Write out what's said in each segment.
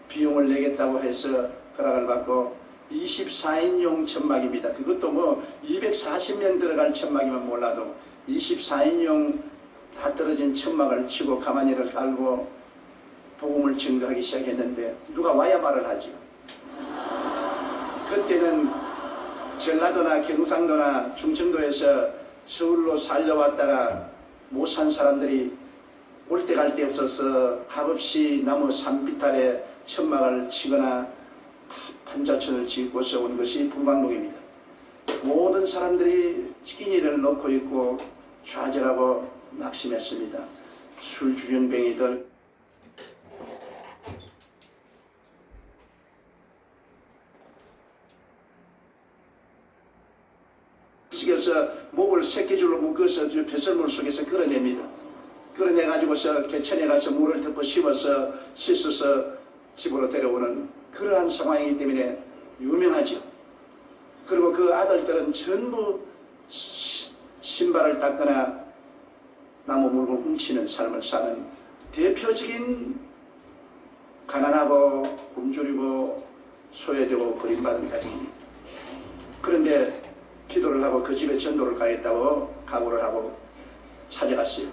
비용을 내겠다고 해서 허락을 받고 24인용 천막입니다. 그것도 뭐 240명 들어갈 천막이면 몰라도 24인용 다 떨어진 천막을 치고 가마니를 깔고 복음을 증거하기 시작했는데 누가 와야 말을 하죠. 그때는 전라도나 경상도나 충청도에서 서울로 살려왔다가 못 산 사람들이 올 때 갈 데 없어서 값없이 나무 산비탈에 천막을 치거나 판자촌을 짓고서 온 것이 북방동입니다. 모든 사람들이 치킨이를 놓고 있고 좌절하고 낙심했습니다. 술주정뱅이들, 속에서 목을 새끼줄로 묶어서 배설물 속에서 끌어냅니다. 끌어내가지고서 개천에 가서 물을 덮어 씹어서 씻어서 집으로 데려오는 그러한 상황이기 때문에 유명하죠. 그리고 그 아들들은 전부 신발을 닦거나 나무 물고 훔치는 삶을 사는 대표적인 가난하고 굶주리고 소외되고 버림받은 가정입니다. 그런데 기도를 하고 그 집에 전도를 가겠다고 각오를 하고 찾아갔어요.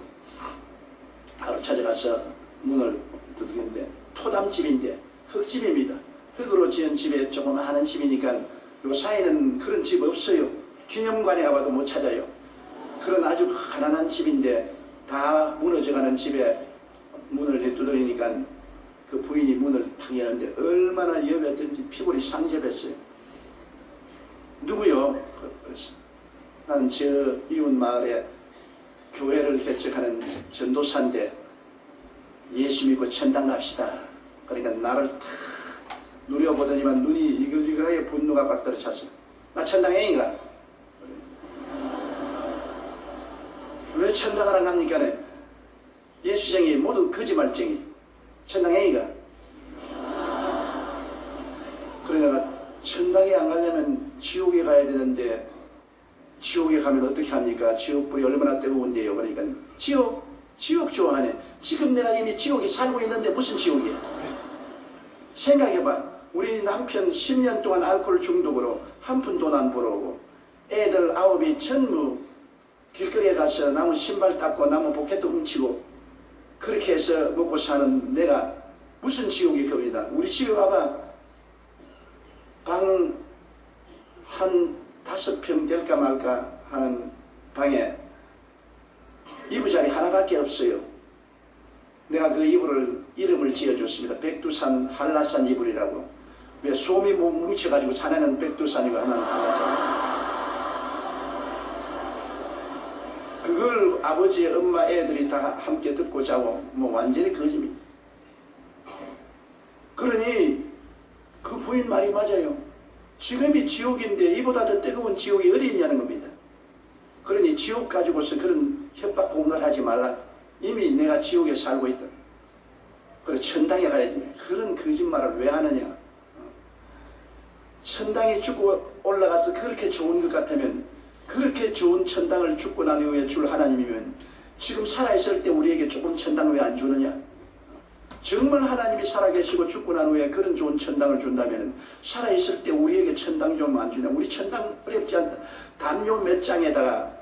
바로 찾아가서 문을 두드리는데 토담집인데 흙집입니다. 흙으로 지은 집에 조금 하는 집이니까 요 사이에는 그런 집 없어요. 기념관에 가봐도 못 찾아요. 그런 아주 가난한 집인데 다 무너져가는 집에 문을 두드리니까 그 부인이 문을 탁 여는데 얼마나 여겼든지 피골이 상접했어요. 누구요? 그래서 나는 저 이웃 마을에 교회를 개척하는 전도사인데 예수 믿고 천당 갑시다. 그러니까 나를 탁 누려보더니만 눈이 이글이글하게 분노가 빡 떨어졌어. 나 천당 애인가? 왜 천당을 안 갑니까? 예수쟁이 모두 거짓말쟁이. 천당 애인가? 그래 내가 천당에 안 가려면 지옥에 가야 되는데 지옥에 가면 어떻게 합니까? 지옥불이 얼마나 뜨거운데요. 그러니까 지옥 좋아하네. 지금 내가 이미 지옥에 살고 있는데 무슨 지옥이야? 생각해봐. 우리 남편 10년 동안 알코올 중독으로 한 푼 돈 안 벌어오고 애들 9이 전부 길거리에 가서 나무 신발 닦고 나무 포켓도 훔치고 그렇게 해서 먹고 사는 내가 무슨 지옥이 겁니다. 우리 집에 와봐. 방 한 5평 될까 말까 하는 방에 이부자리 하나밖에 없어요. 내가 그 이름을 지어줬습니다. 백두산 한라산 이불이라고. 왜 솜이 뭉쳐가지고 자네는 백두산이고 하나는 한라산. 그걸 아버지, 엄마, 애들이 다 함께 듣고 자고 뭐 완전히 거짓입니다. 그러니 그 부인 말이 맞아요. 지금이 지옥인데 이보다 더 뜨거운 지옥이 어디 있냐는 겁니다. 그러니 지옥 가지고서 그런 협박 공갈 하지 말라. 이미 내가 지옥에 살고 있다. 그래 천당에 가야지. 그런 거짓말을 왜 하느냐. 천당에 죽고 올라가서 그렇게 좋은 것 같으면 그렇게 좋은 천당을 죽고 난 후에 줄 하나님이면 지금 살아있을 때 우리에게 조금 천당 왜 안 주느냐. 정말 하나님이 살아계시고 죽고 난 후에 그런 좋은 천당을 준다면 살아있을 때 우리에게 천당 좀 안 주냐. 우리 천당 어렵지 않다. 담요 몇 장에다가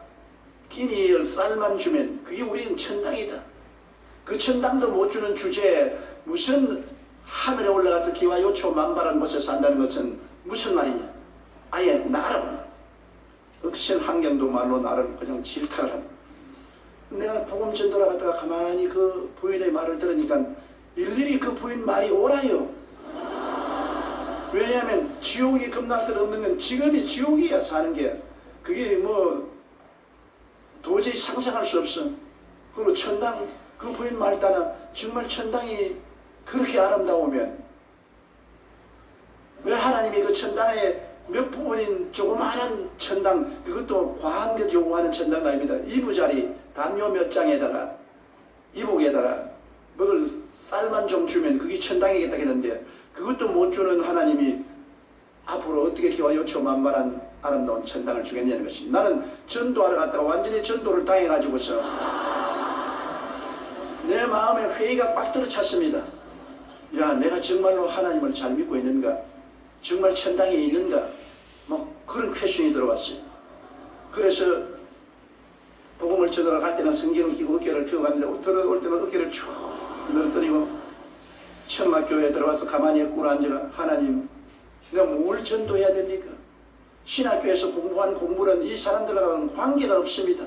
끼니를 쌀만 주면 그게 우리는 천당이다. 그 천당도 못 주는 주제에 무슨 하늘에 올라가서 기와 요초 만발한 곳에 산다는 것은 무슨 말이냐. 아예 나를 억센 환경도 말로 나를 그냥 질타를 합니다. 내가 복음 전도를 하다가 가만히 그 부인의 말을 들으니까 일일이 그 부인 말이 옳아요. 왜냐하면 지옥이 겁날 것 없는 건 지금이 지옥이야. 사는 게 그게 뭐 도저히 상상할 수 없어. 그리고 천당 그 부인 말 따라 정말 천당이 그렇게 아름다우면 왜 하나님이 그 천당에 몇 부분인 조그마한 천당 그것도 과한 것 요구하는 천당도 아닙니다. 이부자리 담요 몇 장에다가 이복에다가 먹을 쌀만 좀 주면 그게 천당이겠다 했는데 그것도 못 주는 하나님이 앞으로 어떻게 기와 요초 만발한 아름다운 천당을 주겠냐는 것이. 나는 전도하러 갔다가 완전히 전도를 당해가지고서 내 마음에 회의가 빡 들어찼습니다. 야, 내가 정말로 하나님을 잘 믿고 있는가? 정말 천당에 있는가? 뭐 그런 퀘션이 들어왔어요. 그래서 복음을 전하러 갈 때는 성경을 끼고 어깨를 펴갔는데 들어올 때는 어깨를 쭉 늘어뜨리고 천막교회에 들어와서 가만히 꿇어 앉아가 하나님, 내가 뭘 전도해야 됩니까? 신학교에서 공부한 공부는 이 사람들과는 관계가 없습니다.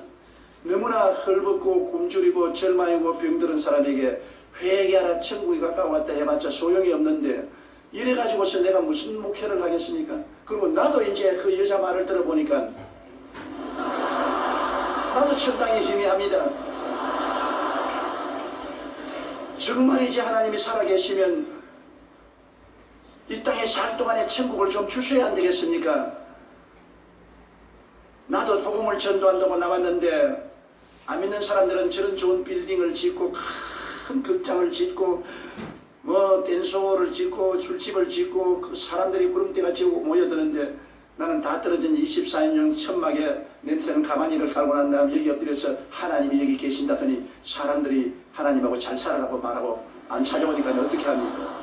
너무나 헐벗고 굶주리고 절망이고 병들은 사람에게 회개하라 천국이 가까웠다 해봤자 소용이 없는데 이래가지고서 내가 무슨 목회를 하겠습니까? 그리고 나도 이제 그 여자 말을 들어보니까 나도 천당에 희미합니다. 정말 이제 하나님이 살아계시면 이 땅에 살 동안에 천국을 좀 주셔야 안 되겠습니까? 나도 복음을 전도한다고 나왔는데 안 믿는 사람들은 저런 좋은 빌딩을 짓고 큰 극장을 짓고 뭐 댄스홀을 짓고 술집을 짓고 그 사람들이 구름대같이 모여드는데 나는 다 떨어진 24인용 천막에 냄새는 가만히를 갈고 난 다음 여기 엎드려서 하나님이 여기 계신다더니 사람들이 하나님하고 잘 살아라고 말하고 안 찾아오니까 어떻게 합니까?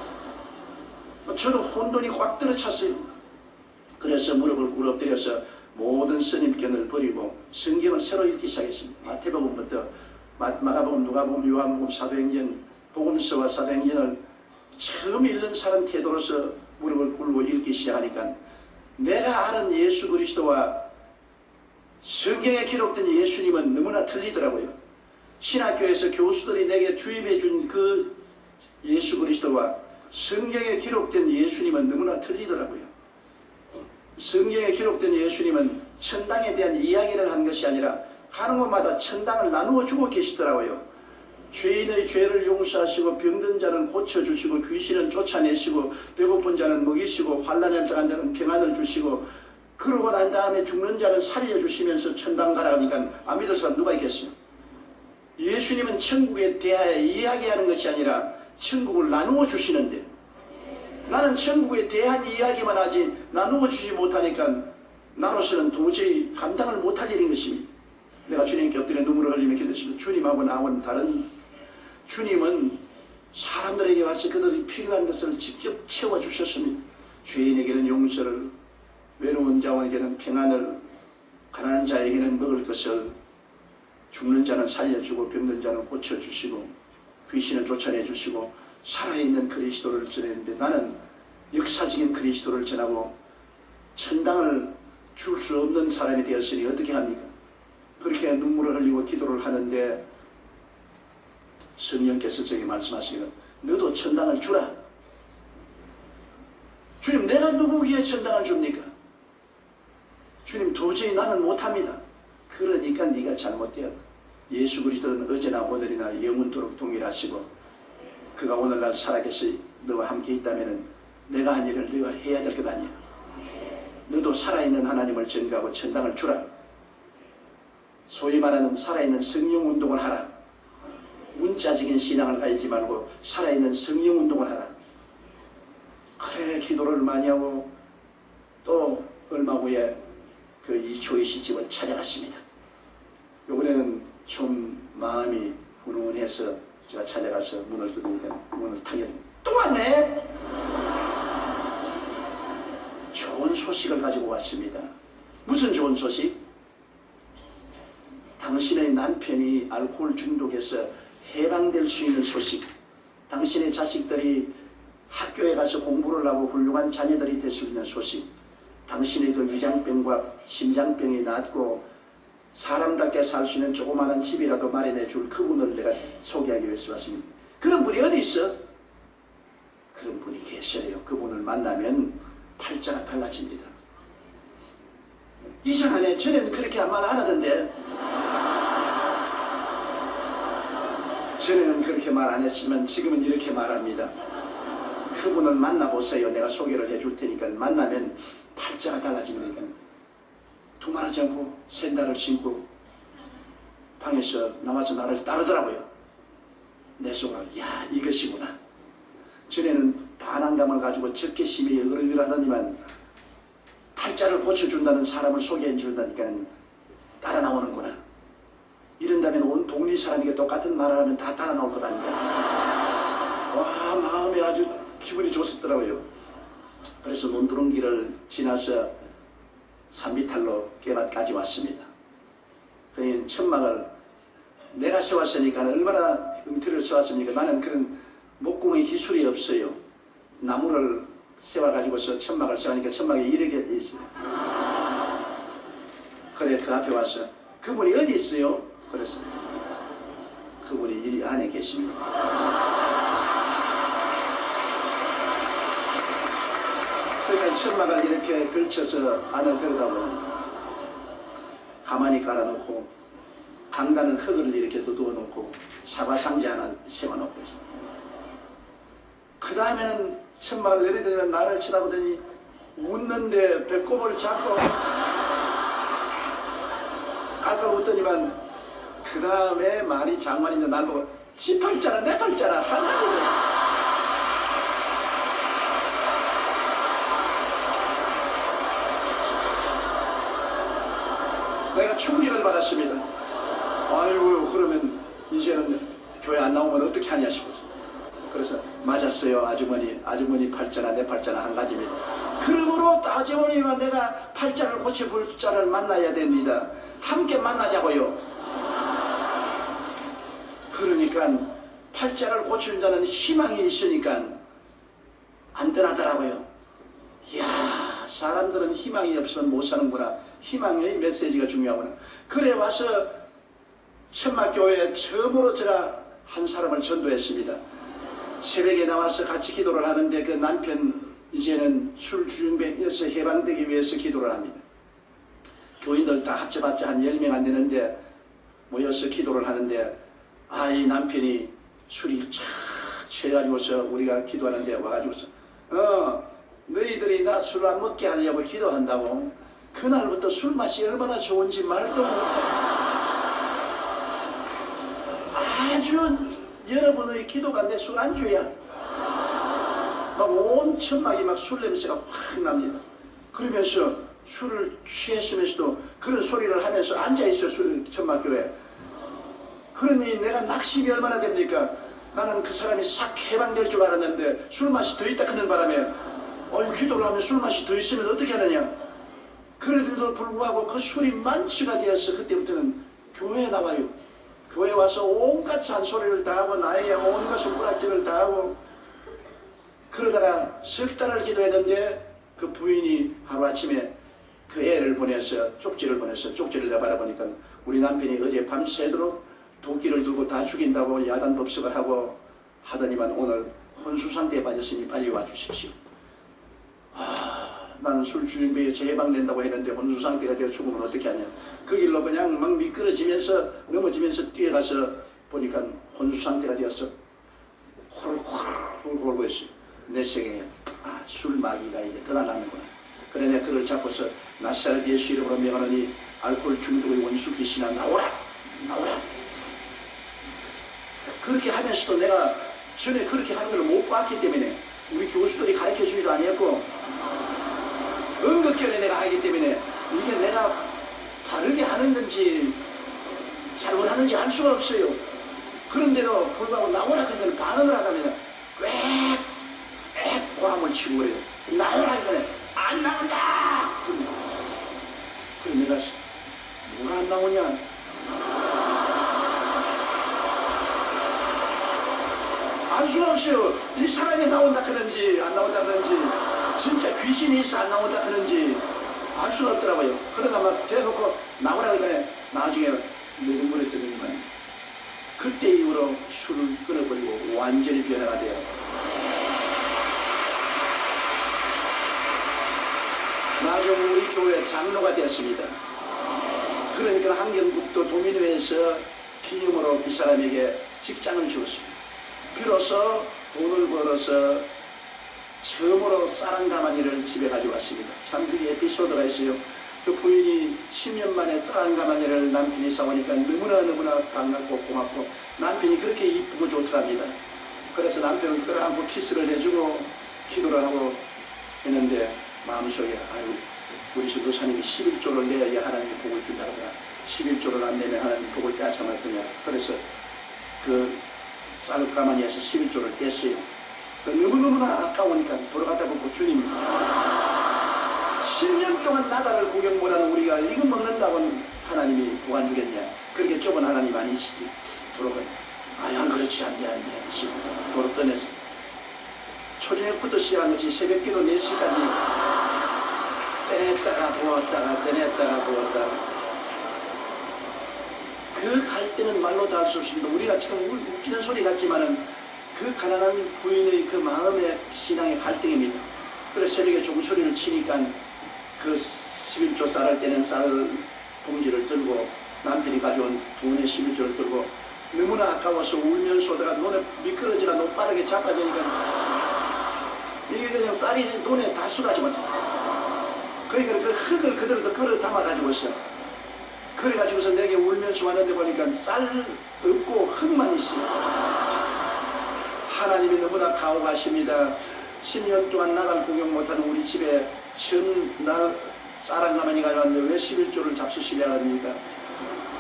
저도 혼돈이 꽉 들어찼어요. 그래서 무릎을 꿇어 엎드려서 모든 선입견을 버리고 성경을 새로 읽기 시작했습니다. 마태복음부터 마가복음, 누가복음, 요한복음, 사도행전, 복음서와 사도행전을 처음 읽는 사람 태도로서 무릎을 꿇고 읽기 시작하니까 내가 아는 예수 그리스도와 성경에 기록된 예수님은 너무나 틀리더라고요. 신학교에서 교수들이 내게 주입해 준 그 예수 그리스도와 성경에 기록된 예수님은 너무나 틀리더라고요. 성경에 기록된 예수님은 천당에 대한 이야기를 한 것이 아니라 하는 곳마다 천당을 나누어 주고 계시더라고요. 죄인의 죄를 용서하시고 병든 자는 고쳐주시고 귀신은 쫓아내시고 배고픈 자는 먹이시고 환난에 당한 자는 평안을 주시고 그러고 난 다음에 죽는 자는 살려주시면서 천당 가라 하니까 안 믿을 사람 누가 있겠어요? 예수님은 천국에 대하여 이야기하는 것이 아니라 천국을 나누어 주시는데 나는 천국에 대한 이야기만 하지 나누어 주지 못하니까 나로서는 도저히 감당을 못할 일인 것입니다. 내가 주님께 엎드려 눈물을 흘리며 기도했습니다. 주님하고 나온 다른 주님은 사람들에게 와서 그들이 필요한 것을 직접 채워주셨습니다. 죄인에게는 용서를, 외로운 자에게는 평안을, 가난한 자에게는 먹을 것을, 죽는 자는 살려주고 병든 자는 고쳐주시고 귀신을 쫓아내주시고 살아있는 그리스도를 전했는데 나는 역사적인 그리스도를 전하고 천당을 줄 수 없는 사람이 되었으니 어떻게 합니까? 그렇게 눈물을 흘리고 기도를 하는데 성령께서 저에게 말씀하시기를 너도 천당을 주라. 주님, 내가 누구에게 천당을 줍니까? 주님, 도저히 나는 못합니다. 그러니까 네가 잘못되었다. 예수 그리스도는 어제나 오늘이나 영원토록 동일하시고 그가 오늘날 살아계서 너와 함께 있다면 내가 한 일을 네가 해야 될 것 아니야. 너도 살아있는 하나님을 전가하고 천당을 주라. 소위 말하는 살아있는 성령운동을 하라. 문자적인 신앙을 가지지 말고 살아있는 성령운동을 하라. 그래 기도를 많이 하고 또 얼마 후에 그 이초희 시집을 찾아갔습니다. 요번에는 좀 마음이 훈훈해서 제가 찾아가서 문을 두드리니까 문을 타결합니다. 또 왔네? 좋은 소식을 가지고 왔습니다. 무슨 좋은 소식? 당신의 남편이 알코올 중독에서 해방될 수 있는 소식. 당신의 자식들이 학교에 가서 공부를 하고 훌륭한 자녀들이 될 수 있는 소식. 당신의 그 위장병과 심장병이 낫고 사람답게 살 수 있는 조그마한 집이라도 마련해 줄 그분을 내가 소개하기 위해서 왔습니다. 그런 분이 어디 있어? 그런 분이 계셔요. 그분을 만나면 팔자가 달라집니다. 이상하네. 전에는 그렇게 말 안 하던데. 전에는 그렇게 말 안 했지만 지금은 이렇게 말합니다. 그분을 만나보세요. 내가 소개를 해줄 테니까 만나면 팔자가 달라집니다. 두말하지 않고 샌들을 신고 방에서 나와서 나를 따르더라고요. 내 속으로 야 이것이구나. 전에는 반항감을 가지고 적개심이 으르르하더니만 팔자를 고쳐준다는 사람을 소개해 준다니까 따라 나오는구나. 이런다면 온 동리 사람에게 똑같은 말을 하면 다 따라 나올 것 아닌가. 와 마음이 아주 기분이 좋았더라고요. 그래서 논두렁길을 지나서 산비탈로 깨밭까지 왔습니다. 그러니 천막을 내가 세웠으니까 얼마나 엉터리를 세웠습니까? 나는 그런 목공의 기술이 없어요. 나무를 세워가지고서 천막을 세우니까 천막이 이렇게 돼 있어요. 그래 그 앞에 와서 그분이 어디 있어요? 그래서 그분이 이 안에 계십니다. 그러니까 천막을 이렇게 걸쳐서 안을 들여다 보면 가만히 깔아놓고 강다는 흙을 이렇게 두어 놓고 사과 상자 하나 세워놓고 있어요. 그 다음에는 천막을 내리더니 나를 쳐다보더니 웃는데 배꼽을 잡고 깎아 웃더니만 그 다음에 말이 장관인데 날 보고 지 팔자나 내 팔자나 하나도 내가 충격을 받았습니다. 아이고 그러면 이제는 교회 안 나오면 어떻게 하냐 싶어서 그래서 맞았어요. 아주머니 팔자나 내 팔자나 한 가지입니다. 그러므로 아주머니와 내가 팔자를 고쳐볼 자를 만나야 됩니다. 함께 만나자고요. 그러니까 팔자를 고치는 자는 희망이 있으니까 안 떠나더라고요. 이야 사람들은 희망이 없으면 못 사는구나. 희망의 메시지가 중요하구나. 그래 와서 천막교회에 처음으로 제가 한 사람을 전도했습니다. 새벽에 나와서 같이 기도를 하는데 그 남편 이제는 술 중독에서 해방되기 위해서 기도를 합니다. 교인들 다 합쳐봤자 한 10명 안 되는데 모여서 기도를 하는데 이 남편이 술이 쫙 취해가지고서 우리가 기도하는데 와가지고서 너희들이 나 술 안 먹게 하려고 기도한다고. 그날부터 술 맛이 얼마나 좋은지 말도 못해. 아주 여러분의 기도가 내 술 안주야. 막 온 천막이 막 술 냄새가 확 납니다. 그러면서 술을 취했으면서도 그런 소리를 하면서 앉아있어 천막교회. 그러니 내가 낙심이 얼마나 됩니까? 나는 그 사람이 싹 해방될 줄 알았는데 술 맛이 더 있다 크는 바람에 기도를 하면 술 맛이 더 있으면 어떻게 하느냐. 그래도 불구하고 그 술이 만취가 되어서 그때부터는 교회에 나와요. 교회에 와서 온갖 잔소리를 다 하고 나에게 온갖 손가락질을 다 하고 그러다가 석 달을 기도했는데 그 부인이 하루아침에 그 애를 보내서 쪽지를 내가 바라보니까 우리 남편이 어제 밤새도록 도끼를 들고 다 죽인다고 야단법석을 하고 하더니만 오늘 혼수상태에 빠졌으니 빨리 와주십시오. 나는 술주정배에 재해방된다고 했는데 혼수상태가 되어 죽으면 어떻게 하냐. 그 길로 그냥 막 미끄러지면서 넘어지면서 뛰어가서 보니까 혼수상태가 되어서 홀홀 골고 있어요. 내 생에 술 마귀가 이제 떠나가는구나. 그래 내가 그를 잡고서 나사렛 예수 이름으로 명하노니 알코올 중독의 원수 귀신아 나오라. 그렇게 하면서도 내가 전에 그렇게 하는 걸 못 봤기 때문에 우리 교수들이 가르쳐주지도 아니었고 은극결에 내가 하기 때문에 이게 내가 바르게 하는 건지 잘못하는지 알 수가 없어요. 그런데도 불구하고 나오라 그러면 반응을 하다면 꽥 고함을 치고 그래요. 나오라 이거네. 안 나온다. 그래 내가 뭐가 안 나오냐. 알 수가 없어요. 이 사람이 나온다 그런지 안 나온다 그런지 진짜 귀신이 있어 안 나온다 그런지 알 수가 없더라고요. 그러다 막 대놓고 나오라 그러네. 나중에 눈물에 뜨더니만 그때 이후로 술을 끊어버리고 완전히 변화가 돼요. 나중에 우리 교회 장로가 되었습니다. 그러니까 한경북도 도민회에서 기념으로 이 사람에게 직장을 주었습니다. 비로소 돈을 벌어서 처음으로 쌀한가마니를 집에 가져왔습니다. 참 그 에피소드가 있어요. 그 부인이 10년 만에 쌀한가마니를 남편이 사오니까 너무나 반갑고 고맙고 남편이 그렇게 이쁘고 좋더랍니다. 그래서 남편은 끌어안고 키스를 해주고 기도를 하고 했는데 마음속에 우리 전도사님이 11조를 내야 하나님이 복을 준다고 하더라. 11조를 안 내면 하나님이 복을 떼앗아갈 거냐. 그래서 그 쌀가마니에서 11조를 뗐어요. 너무너무나 아까우니까 돌아갔다 보고 주님 10년 동안 나다를 구경 못하는 우리가 이거 먹는다고 하나님이 구원 주겠냐. 그렇게 좁은 하나님 아니시지. 돌아가요. 아야 그렇지 않네 도로 떠내서 초저녁부터 시작한 것이 새벽기도 4시까지 떼냈다가 부었다가 떼냈다가 부었다가 그 갈 때는 말로 다 할 수 없습니다. 우리가 지금 웃기는 소리 같지만은 그 가난한 부인의 그 마음의 신앙의 갈등입니다. 그래서 새벽에 종소리를 치니까 그 11조 쌀을 떼는 쌀 봉지를 들고 남편이 가져온 돈의 11조를 들고 너무나 아까워서 울면서 오다가 눈에 미끄러지가 너무 빠르게 자빠지니까 이게 그냥 쌀이 눈에 다 쏟아지 못해. 그러니까 그 흙을 그대로 걸어 담아가지고 있어. 그래가지고서 내게 울면서 왔는데 보니까 쌀 없고 흙만 있어. 하나님이 너무나 가오가십니다. 10년 동안 나갈 구경 못하는 우리 집에 쌀 한 가마니 가져왔는데 왜 11조를 잡수시려 합니까?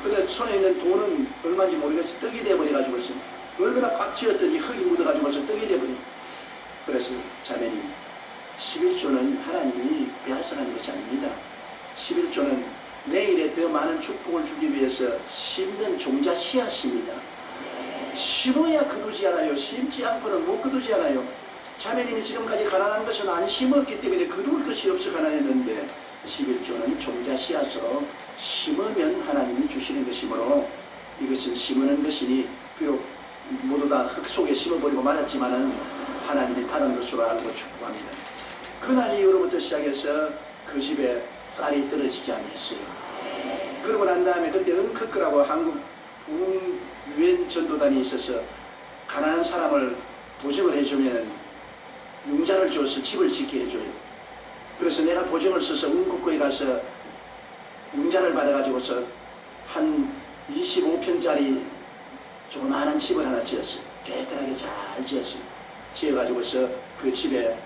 근데 손에 있는 돈은 얼마인지 모르겠어. 떡이 돼버려가지고 있어. 얼마나 꽉 쥐었더니 흙이 묻어가지고서 떡이 돼버려. 그래서 자매님 11조는 하나님이 빼앗아가는 것이 아닙니다. 11조는 내일에 더 많은 축복을 주기 위해서 심는 종자 씨앗입니다. 심어야 거두지 않아요. 심지 않고는 못 거두지 않아요. 자매님이 지금까지 가난한 것은 안 심었기 때문에 거둘 것이 없어 가난했는데 11조는 종자 씨앗으로 심으면 하나님이 주시는 것이므로 이것은 심으는 것이니 비록 모두 다 흙 속에 심어버리고 말았지만은 하나님이 받은 것으로 알고 축복합니다. 그날 이후로부터 시작해서 그 집에 쌀이 떨어지지 않았어요. 그러고 난 다음에 그때 은크크라고 한국 유엔 전도단이 있어서 가난한 사람을 보증을 해주면 융자를 줘서 집을 짓게 해줘요. 그래서 내가 보증을 써서 은크크에 가서 융자를 받아가지고서 한 25평짜리 조그마한 집을 하나 지었어요. 깨끗하게 잘 지었어요. 지어가지고서 그 집에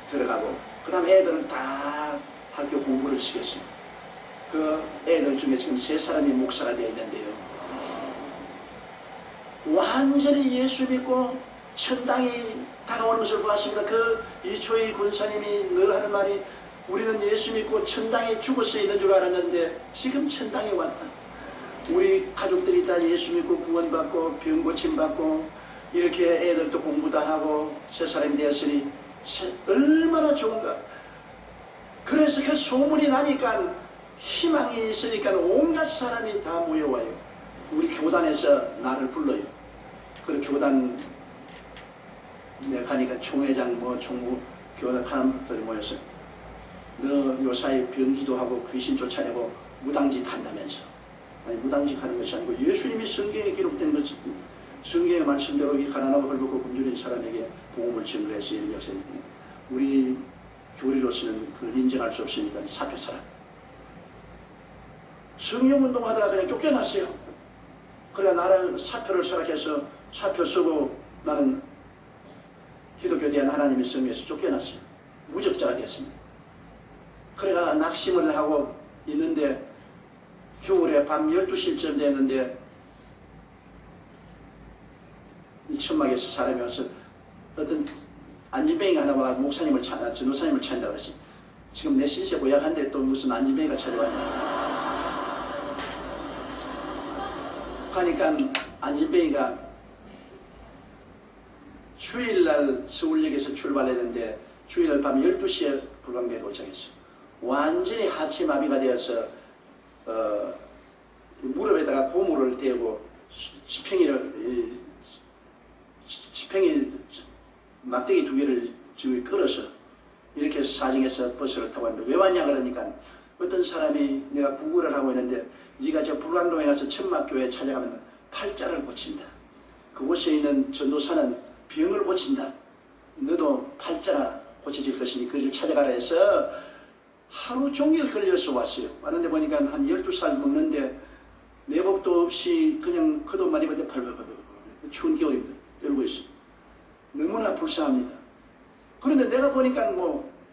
들어가고 그 다음 애들을 다 학교 공부를 시켰어요. 그 애들 중에 지금 3사람이 목사가 되어 있는데요. 완전히 예수 믿고 천당이 다가오는 것을 보았습니다. 그 이초희 군사님이 늘 하는 말이 우리는 예수 믿고 천당에 죽어서 있는 줄 알았는데 지금 천당에 왔다. 우리 가족들이 다 예수 믿고 구원받고 병 고침받고 이렇게 애들도 공부 다 하고 3사람이 되었으니 얼마나 좋은가. 그래서 그 소문이 나니까 희망이 있으니까 온갖 사람이 다 모여와요. 우리 교단에서 나를 불러요. 그 교단 내가 가니까 총회장 총무 교단 사람들이 모여서 너 요사이 병기도 하고 귀신 쫓아내고 무당짓 한다면서. 아니 무당짓 하는 것이 아니고 예수님이 성경에 기록된 것 성경의 말씀대로 이 가난하고 헐벗고 굶주린 사람에게 복음을 전도해서 이런 역사입니다. 우리 교리로서는 그걸 인정할 수 없으니까 사표서라. 성령운동하다가 그냥 쫓겨났어요. 그래야 나를 사표를 서락해서 사표 쓰고 나는 기독교에 대한 하나님의 성에서 쫓겨났어요. 무적자가 됐습니다. 그래가 낙심을 하고 있는데 겨울에 밤 12시쯤 됐는데 이 천막에서 사람이 와서 어떤 안진뱅이가 하나 와 목사님을 전도사님을 찾는다고 했어요. 지금 내 신세 고약한데 또 무슨 안진뱅이가 찾아왔냐. 하니까 안진뱅이가 주일날 서울역에서 출발했는데 주일날 밤 12시에 불광대에 도착했어요. 완전히 하체마비가 되어서 무릎에다가 고무를 대고 지팽이 막대기 2개를 지금 끌어서 이렇게 해서 사정해서 버스를 타고 왔는데 왜 왔냐 그러니까 어떤 사람이 내가 구걸을 하고 있는데 네가 저 불광동에 가서 천막교회 찾아가면 팔자를 고친다. 그곳에 있는 전도사는 병을 고친다. 너도 팔자가 고쳐질 것이니 그를 찾아가라 해서 하루 종일 걸려서 왔어요. 왔는데 보니까 한 12살 먹는데 내복도 없이 그냥 겉옷만 입었는데 팔팔팔 추운 겨울입니다. 떨고 있어요. 너무나 불쌍합니다. 그런데 내가 보니까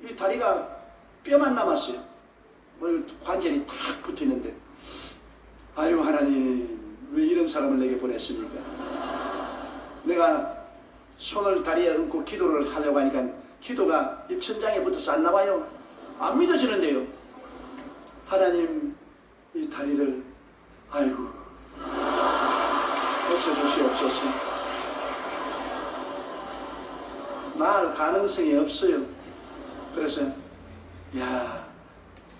이 다리가 뼈만 남았어요. 관절이 탁 붙어 있는데 아유 하나님 왜 이런 사람을 내게 보냈습니까? 내가 손을 다리에 얹고 기도를 하려고 하니까 기도가 입천장에 붙어서 안 나와요. 안 믿어지는데요. 하나님 이 다리를 아이고 고쳐주시옵소서. 나을 가능성이 없어요. 그래서 야,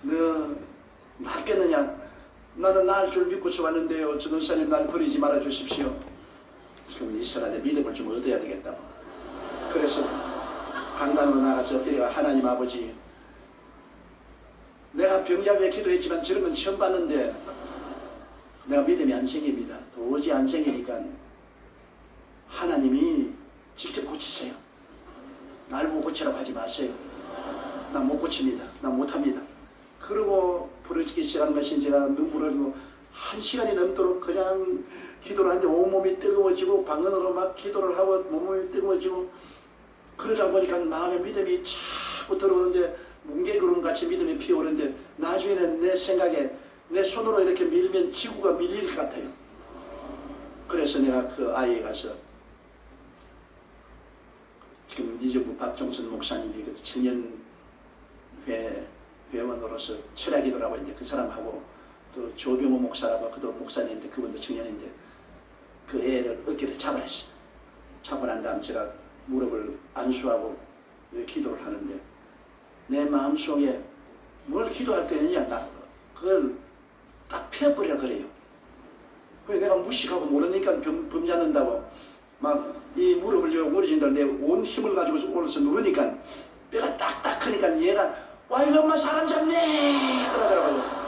너 낫겠느냐? 나는 나을 줄 믿고 좋았는데요. 전도사님 날 버리지 말아 주십시오. 그럼 이 사람의 믿음을 좀 얻어야 되겠다고. 그래서 강단으로 나가서 내가 하나님 아버지, 내가 병자 위에 기도했지만 저런 건 처음 봤는데 내가 믿음이 안 생깁니다. 도저히 안 생기니까 하나님이 직접 고치세요. 날 못 고치라고 하지 마세요. 난 못 고칩니다. 난 못합니다. 그러고 부러지기 시작한 것이 제가 눈물을 흘리고 1시간이 넘도록 그냥 기도를 하는데 온몸이 뜨거워지고 방언으로 막 기도를 하고 몸이 뜨거워지고 그러다 보니까 마음에 믿음이 자꾸 들어오는데 뭉게구름같이 믿음이 피어오르는데 나중에는 내 생각에 내 손으로 이렇게 밀면 지구가 밀릴 것 같아요. 그래서 내가 그 아이에 가서 지금 이정부 박정선 목사님이 그 청년회원으로서 철야기도라고 했는데 그 사람하고 또 조병호 목사라고 그도 목사님인데 그분도 청년인데 그 애를 어깨를 잡아냈어요. 잡고 난 다음 제가 무릎을 안수하고 기도를 하는데 내 마음속에 뭘 기도할 때느냐 나 그걸 딱 펴버려 그래요. 그래 내가 무식하고 모르니까 범잡는다고 막 이 무릎을 오르진다 내 온 힘을 가지고 올라서 누르니까 뼈가 딱딱하니까 얘가 와 이거 엄마 사람 잡네 그러더라고요.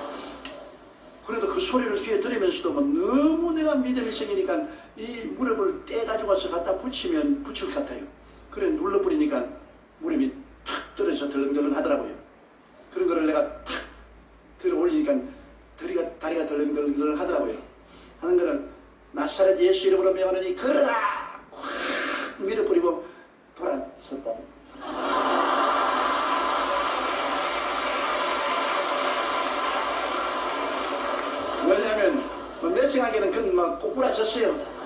그래도 그 소리를 귀에 들으면서도 뭐 너무 내가 믿음이 생기니까 이 무릎을 떼가지고 와서 갖다 붙이면 붙일 것 같아요. 그래 눌러버리니까 무릎이 탁 떨어져서 덜렁덜렁 하더라고요. 그런 거를 내가 탁 들어 올리니까 다리가 덜렁덜렁 하더라고요. 하는 거를 나사렛 예수 이름으로 명하노니 걸어라! 확 밀어버리고 돌아섰다. 왜냐하면 내 생각에는 그건 막 꼬꾸라졌어요.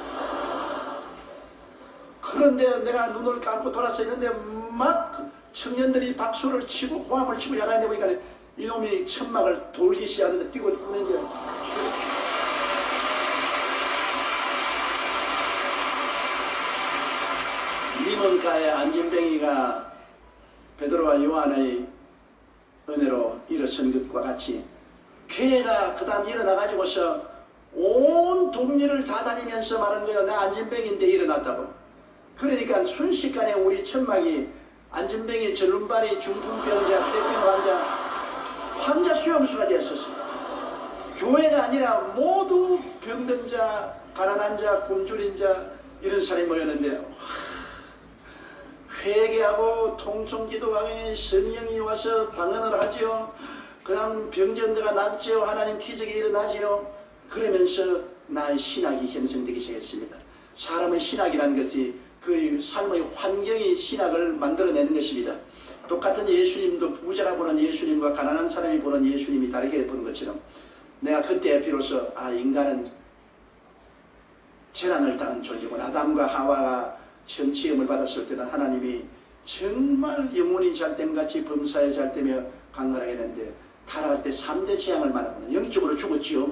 그런데 내가 눈을 감고 돌아서 있는데 막 청년들이 박수를 치고 호함을 치고 야단에 보니까 이놈이 천막을 돌기 시작하는데 뛰고 그러는데 리몬가의 안진뱅이가 베드로와 요한의 은혜로 일어선 것과 같이 걔가 그 다음 일어나가지고서 온 동리를 다 다니면서 말하는 거예요. 나 안진뱅이인데 일어났다고. 그러니까 순식간에 우리 천막이 안진뱅이, 전lum발이, 중풍병자, 폐병 환자 수용소가 되었었어요. 교회가 아니라 모두 병든 자, 가난한 자, 굶주린 자 이런 사람이 모였는데 회개하고 통성기도하니 성령이 와서 방언을 하지요. 그 다음 병전자가 낫지요. 하나님 기적이 일어나지요. 그러면서 나의 신학이 형성되기 시작했습니다. 사람의 신학이라는 것이 그 삶의 환경이 신학을 만들어내는 것입니다. 똑같은 예수님도 부자가 보는 예수님과 가난한 사람이 보는 예수님이 다르게 보는 것처럼 내가 그때 비로소 인간은 재난을 당한 존재고 아담과 하와가 천지염을 받았을 때는 하나님이 정말 영혼이 잘됨같이 범사에 잘되며 강건하게 했는데 타락할 때 3대 재앙을 만나거든요. 영적으로 죽었지요.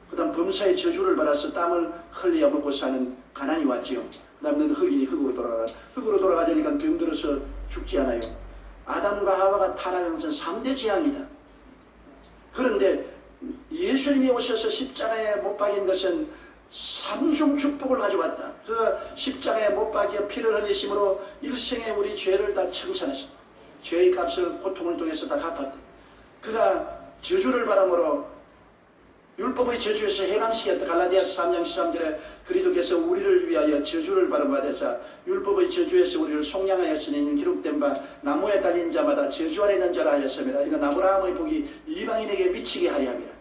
그 다음 범사의 저주를 받아서 땀을 흘려 먹고 사는 가난이 왔지요. 그 다음 는 흑인이 흑으로 돌아가라. 흑으로 돌아가자니까 병들어서 죽지 않아요. 아담과 하와가 타락한 것은 3대 재앙이다. 그런데 예수님이 오셔서 십자가에 못 박인 것은 3중 축복을 가져왔다. 그 십자가에 못 박여 피를 흘리심으로 일생에 우리 죄를 다 청산했습니다. 죄의 값을 고통을 통해서 다 갚았다. 그가 저주를 바람으로 율법의 저주에서 해방시켰다. 갈라디아서 3장 13절에 그리스도께서 우리를 위하여 저주를 받으사 율법의 저주에서 우리를 속량하였으니 기록된 바 나무에 달린 자마다 저주 아래 있는 자라 하였습니다. 이거 아브라함의 복이 이방인에게 미치게 하려 함이라.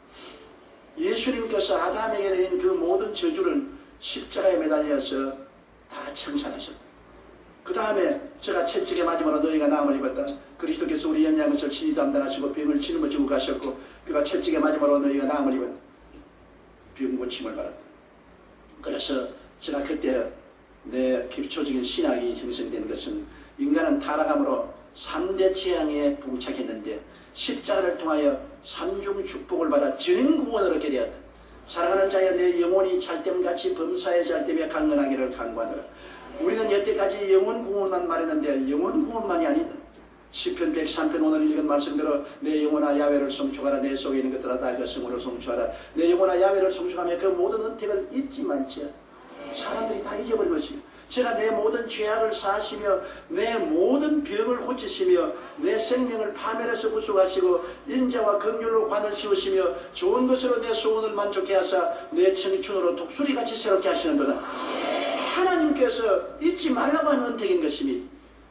예수님께서 아담에게 내린 그 모든 저주를 십자가에 매달려서 다 청산하셨다. 그 다음에 제가 채찍에 맞음으로 너희가 나음을 입었다. 그리스도께서 우리 연약한 것을 친히 담당하시고 병을 짊어지고 가셨고 그가 채찍에 맞음으로 너희가 나음을 입었다. 병 고침을 받았다. 그래서 제가 그때 내 기초적인 신학이 형성된 것은 인간은 타락함으로 3대 재앙에 봉착했는데 십자가를 통하여 삼중 축복을 받아 전 구원을 얻게 되었다. 사랑하는 자여, 내 영혼이 찰댐같이 범사에 잘됨에 강건하기를 간구하노라. 우리는 여태까지 영혼 구원만 말했는데 영혼 구원만이 아니다. 시편 103편 오늘 읽은 말씀대로 내 영혼아 야훼를 송축하라. 내 속에 있는 것들아 다 그 성으로 송축하라. 내 영혼아 야훼를 송축하며 그 모든 은택을 잊지 말지어다. 사람들이 다 잊어버린 것이요, 제가 내 모든 죄악을 사하시며 내 모든 병을 고치시며 내 생명을 파멸해서 구속하시고 인자와 긍휼로 관을 씌우시며 좋은 것으로 내 소원을 만족케 하사 내 청춘으로 독수리같이 새롭게 하시는구나. 하나님께서 잊지 말라고 하는 은택인 것입니다.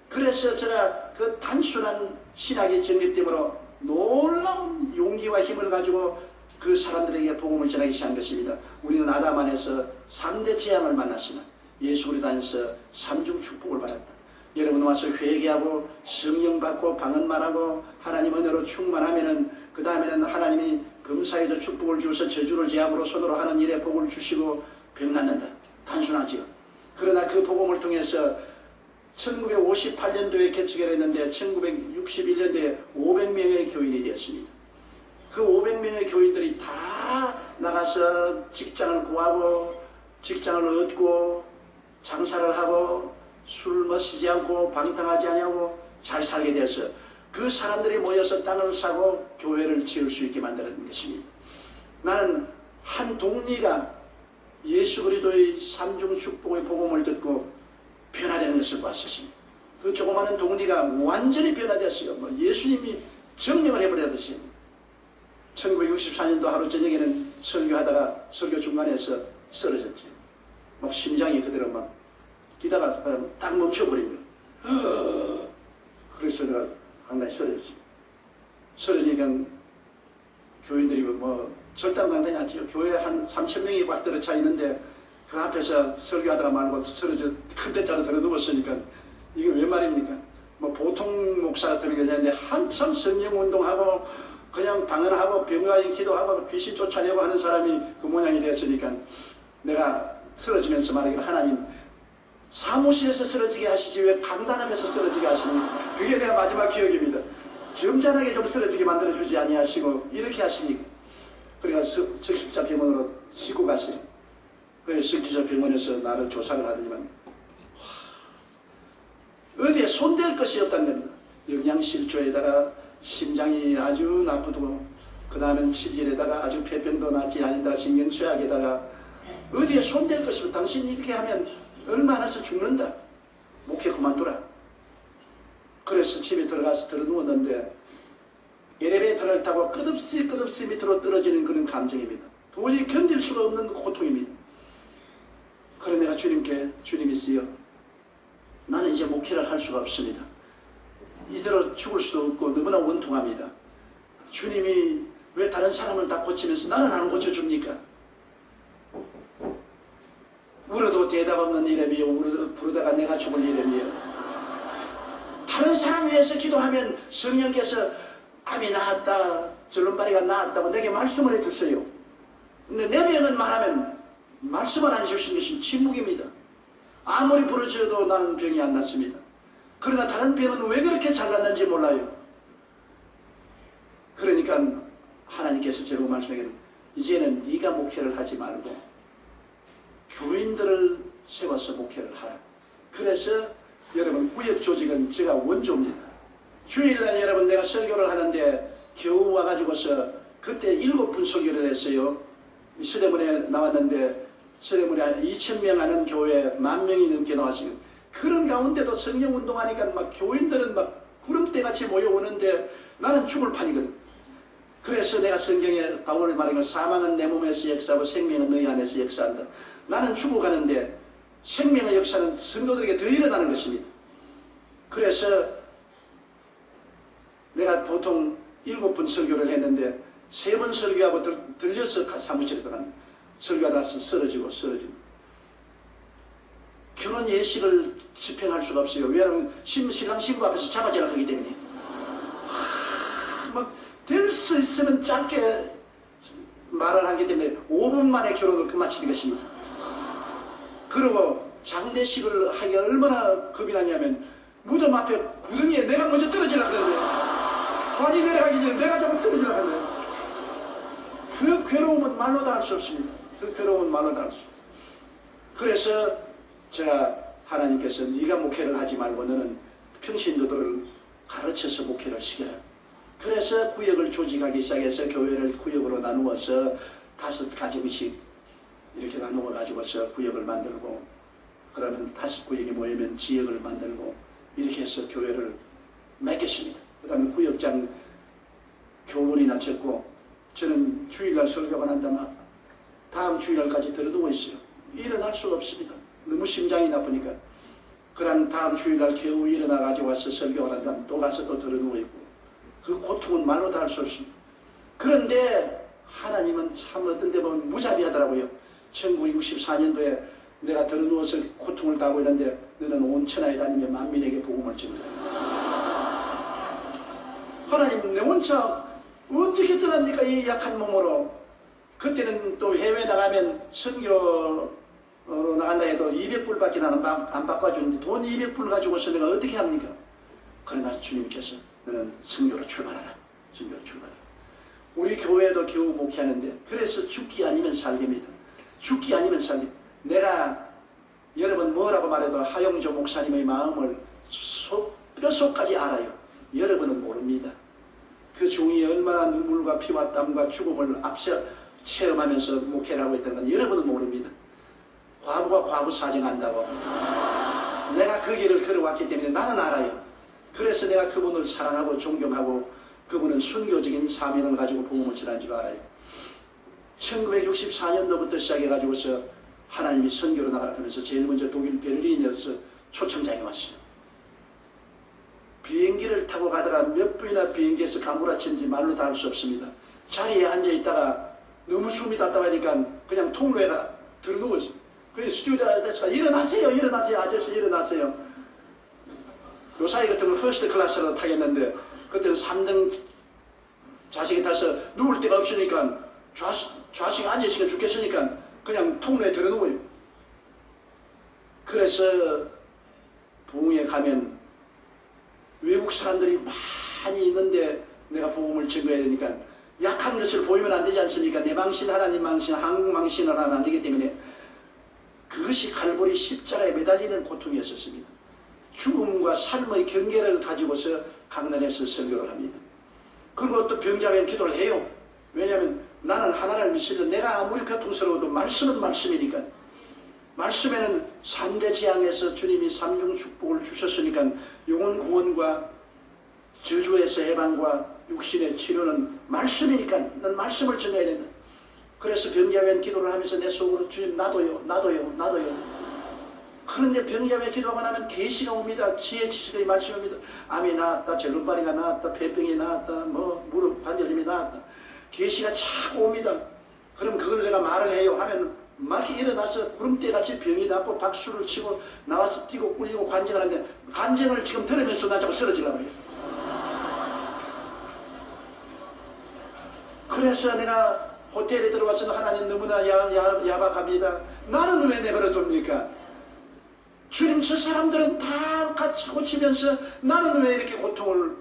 그래서 제가 그 단순한 신학의 정립됨으로 놀라운 용기와 힘을 가지고 그 사람들에게 복음을 전하기 시작한 것입니다. 우리는 아담 안에서 3대 재앙을 만났으나 예수 그리스도 안에서 삼중 축복을 받았다. 여러분 와서 회개하고 성령 받고 방언말하고 하나님 은혜로 충만하면은 그 다음에는 하나님이 범사에도 축복을 주셔서 저주를 제압으로 손으로 하는 일에 복을 주시고 병 낫는다. 단순하지요. 그러나 그 복음을 통해서 1958년도에 개척을 했는데 1961년도에 500명의 교인이 되었습니다. 그 500명의 교인들이 다 나가서 직장을 구하고 직장을 얻고 장사를 하고 술 마시지 않고 방탕하지 않냐고 잘 살게 되어서 그 사람들이 모여서 땅을 사고 교회를 지을 수 있게 만드는 것입니다. 나는 한 동리가 예수 그리스도의 삼중 축복의 복음을 듣고 변화되는 것을 봤었습니다. 그 조그마한 동리가 완전히 변화됐어요. 예수님이 정령을 해버렸듯이. 1964년도 하루 저녁에는 설교하다가 설교 중간에서 쓰러졌죠. 막 심장이 그대로 막 뛰다가 딱 멈춰버린 거예요. 그래서 내가 한가지 쓰러졌어요. 쓰러지니까 교인들이 절단강단이 아니죠. 교회 한 3,000명이 꽉 들어차 있는데 그 앞에서 설교하다가 말고 쓰러져 큰 대자로 들어 누웠으니까 이게 왜 말입니까? 보통 목사 같은 경우는 한참 성령 운동하고 그냥 방언하고 병가인 기도하고 귀신 쫓아내고 하는 사람이 그 모양이 되었으니까 내가 쓰러지면서 말하기를 하나님 사무실에서 쓰러지게 하시지 왜 강단 앞에서 쓰러지게 하시니? 그게 내가 마지막 기억입니다. 점잖하게 좀 쓰러지게 만들어주지 아니하시고 이렇게 하시니 그래서 적십자 병원으로 싣고 갔어요. 그래서 적십자 병원에서 나를 조사를 하더니만 어디에 손댈 것이 없다는 겁니다. 영양실조에다가 심장이 아주 나쁘고 그 다음엔 치질에다가 아주 폐병도 낫지 아닌다 신경쇠약에다가 어디에 손댈 것이 없다. 당신 이렇게 하면 얼마 안 해서 죽는다. 목회 그만두라. 그래서 집에 들어가서 들어 누웠는데 엘리베이터를 타고 끝없이 밑으로 떨어지는 그런 감정입니다. 도저히 견딜 수가 없는 고통입니다. 그래 내가 주님께 주님이시여 나는 이제 목회를 할 수가 없습니다. 이대로 죽을 수도 없고 너무나 원통합니다. 주님이 왜 다른 사람을 다 고치면서 나는 안 고쳐줍니까? 울어도 대답 없는 이름이요 부르다가 내가 죽을 이름이요. 다른 사람 위해서 기도하면 성령께서 암이 나았다 절름발이가 나았다고 내게 말씀을 해줬어요. 근데 내 병은 말하면 말씀을 안 해주신 것이 침묵입니다. 아무리 부르짖어도 나는 병이 안 낫습니다. 그러나 다른 병은 왜 그렇게 잘났는지 몰라요. 그러니까 하나님께서 저보고 말씀하기를 이제는 네가 목회를 하지 말고 교인들을 세워서 목회를 하라. 그래서 여러분 구역조직은 제가 원조입니다. 주일날 여러분 내가 설교를 하는데 겨우 와가지고서 그때 7분 설교를 했어요. 서대문에 나왔는데 서대문에 한 2,000명 하는 교회 10,000명이 넘게 나왔어요. 그런 가운데도 성령운동하니까 막 교인들은 막 구름대같이 모여오는데 나는 죽을 판이거든. 그래서 내가 성경에 바울이 말한 건 사망은 내 몸에서 역사하고 생명은 너희 안에서 역사한다. 나는 죽어가는데 생명의 역사는 성도들에게 더 일어나는 것입니다. 그래서 내가 보통 7번 설교를 했는데 3번 설교하고 들려서 사무실에 들어가는 설교하다 쓰러지고 결혼 예식을 집행할 수가 없어요. 왜냐하면 신랑 신부 앞에서 잡아지라 하기 때문에 막 될 수 있으면 짧게 말을 하기 때문에 5분 만에 결혼을 끝마치는 것입니다. 그리고 장례식을 하기가 얼마나 겁이 나냐면 무덤 앞에 구덩이에 내가 먼저 떨어지려고 그러는데 관이 내려가기 전에 내가 조금 떨어지려고 하는데 그 괴로움은 말로도 할 수 없습니다. 그 괴로움은 말로도 할 수 없습니다. 그래서 제가 하나님께서 네가 목회를 하지 말고 너는 평신도들을 가르쳐서 목회를 시켜라. 그래서 구역을 조직하기 시작해서 교회를 구역으로 나누어서 5가정씩 이렇게 나누어 가지고서 구역을 만들고 그러면 5구역이 모이면 지역을 만들고 이렇게 해서 교회를 맺겠습니다. 그 다음에 구역장 교문이나 적고 저는 주일날 설교가 난다면 다음 주일날까지 들어두고 있어요. 일어날 수가 없습니다. 너무 심장이 나쁘니까. 그런 다음 주일날 겨우 일어나가지고 와서 설교를 한다면 또 가서 또 들어누워 있고 그 고통은 말로 다 할 수 없습니다. 그런데 하나님은 참 어떤 데 보면 무자비하더라고요. 1964년도에 내가 들어누워서 고통을 당하고 있는데 너는 온 천하에 다니며 만민에게 복음을 전하라. 하나님 내 혼자 어떻게 떠납니까 이 약한 몸으로. 그때는 또 해외 나가면 선교로 나간다 해도 200불밖에 나는 안 바꿔주는데 돈 200불 가지고서 내가 어떻게 합니까? 그러나 주님께서 너는 선교로 출발하라. 선교로 출발하라. 우리 교회도 겨우 목회하는데 그래서 죽기 아니면 살기입니다. 죽기 아니면 살기. 내가 여러분 뭐라고 말해도 하용조 목사님의 마음을 뼛속까지 알아요. 여러분은 모릅니다. 그 종이 얼마나 눈물과 피와 땀과 죽음을 앞서 체험하면서 목회를 하고 있다는 건 여러분은 모릅니다. 과부가 과부 사정한다고. 내가 그 길을 걸어왔기 때문에 나는 알아요. 그래서 내가 그분을 사랑하고 존경하고 그분은 순교적인 사명을 가지고 복음을 전한 줄 알아요. 1964년도부터 시작해가지고서 하나님이 선교로 나가라 하면서 제일 먼저 독일 베를린에서 초청장이 왔어요. 비행기를 타고 가다가 몇 분이나 비행기에서 가물아친지 말로 다 할 수 없습니다. 자리에 앉아있다가 너무 숨이 답답하니까 그냥 통로에가 들어누워서 그래서 스튜디오에서 일어나세요 일어나세요 아저씨 일어나세요. 요 사이 같으면 퍼스트 클래스로 타겠는데 그때는 3등 좌석에 타서 누울 데가 없으니까 좌석에 앉아있으니까 죽겠으니까 그냥 통로에 들어누워요. 그래서 부흥에 가면 외국 사람들이 많이 있는데 내가 복음을 증거해야 되니까 약한 것을 보이면 안 되지 않습니까? 내 망신, 하나님 망신, 한국 망신을 하면 안 되기 때문에 그것이 갈보리 십자가에 매달리는 고통이었었습니다. 죽음과 삶의 경계를 가지고서 강단에서 설교를 합니다. 그리고 또 병자면 기도를 해요. 왜냐하면 나는 하나를 믿으면 내가 아무리 고통스러워도 말씀은 말씀이니까 말씀에는 3대 재앙에서 주님이 3중 축복을 주셨으니까 영혼 구원과 저주에서 해방과 육신의 치료는 말씀이니까 난 말씀을 전해야 된다. 그래서 병자면 기도를 하면서 내 속으로 주님 나도요 나도요 나도요. 그런데 병자면 기도하고 나면 계시가 옵니다. 지혜 지식의 말씀이 옵니다. 암이 나았다, 절름발이가 나았다, 폐병이 나았다, 뭐 무릎 관절염이 나았다. 계시가 자꾸 옵니다. 그럼 그걸 내가 말을 해요 하면 막 일어나서 구름대같이 병이 낫고 박수를 치고 나와서 뛰고 꿀리고 관쟁을 하는데 관쟁을 지금 들으면서 나 자꾸 쓰러지려고 해요. 그래서 내가 호텔에 들어와서 하나님 너무나 야박합니다. 나는 왜 내버려 둡니까? 주님 저 사람들은 다 같이 고치면서 나는 왜 이렇게 고통을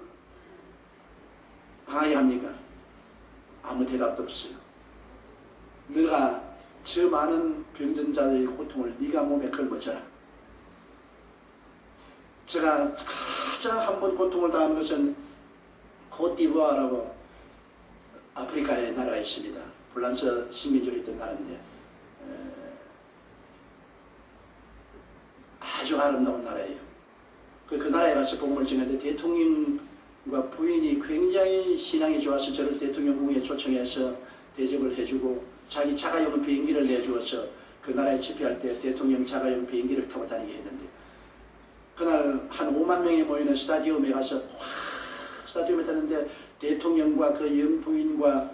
당해야 합니까? 아무 대답도 없어요. 너가 저 많은 병전자의 고통을 네가 몸에 걸어져라. 제가 가장 한 번 고통을 당한 것은 코트디부아라고 아프리카의 나라가 있습니다. 불란서 식민지로 있던 나라인데 아주 아름다운 나라예요. 그 나라에 가서 복음을 전했는데 대통령과 부인이 굉장히 신앙이 좋아서 저를 대통령 부흥에 초청해서 대접을 해주고 자기 자가용 비행기를 내주어서 그 나라에 집회할 때 대통령 자가용 비행기를 타고 다니게 했는데 그날 한 5만 명이 모이는 스타디움에 가서 스타디움에 갔는데 대통령과 그 영부인과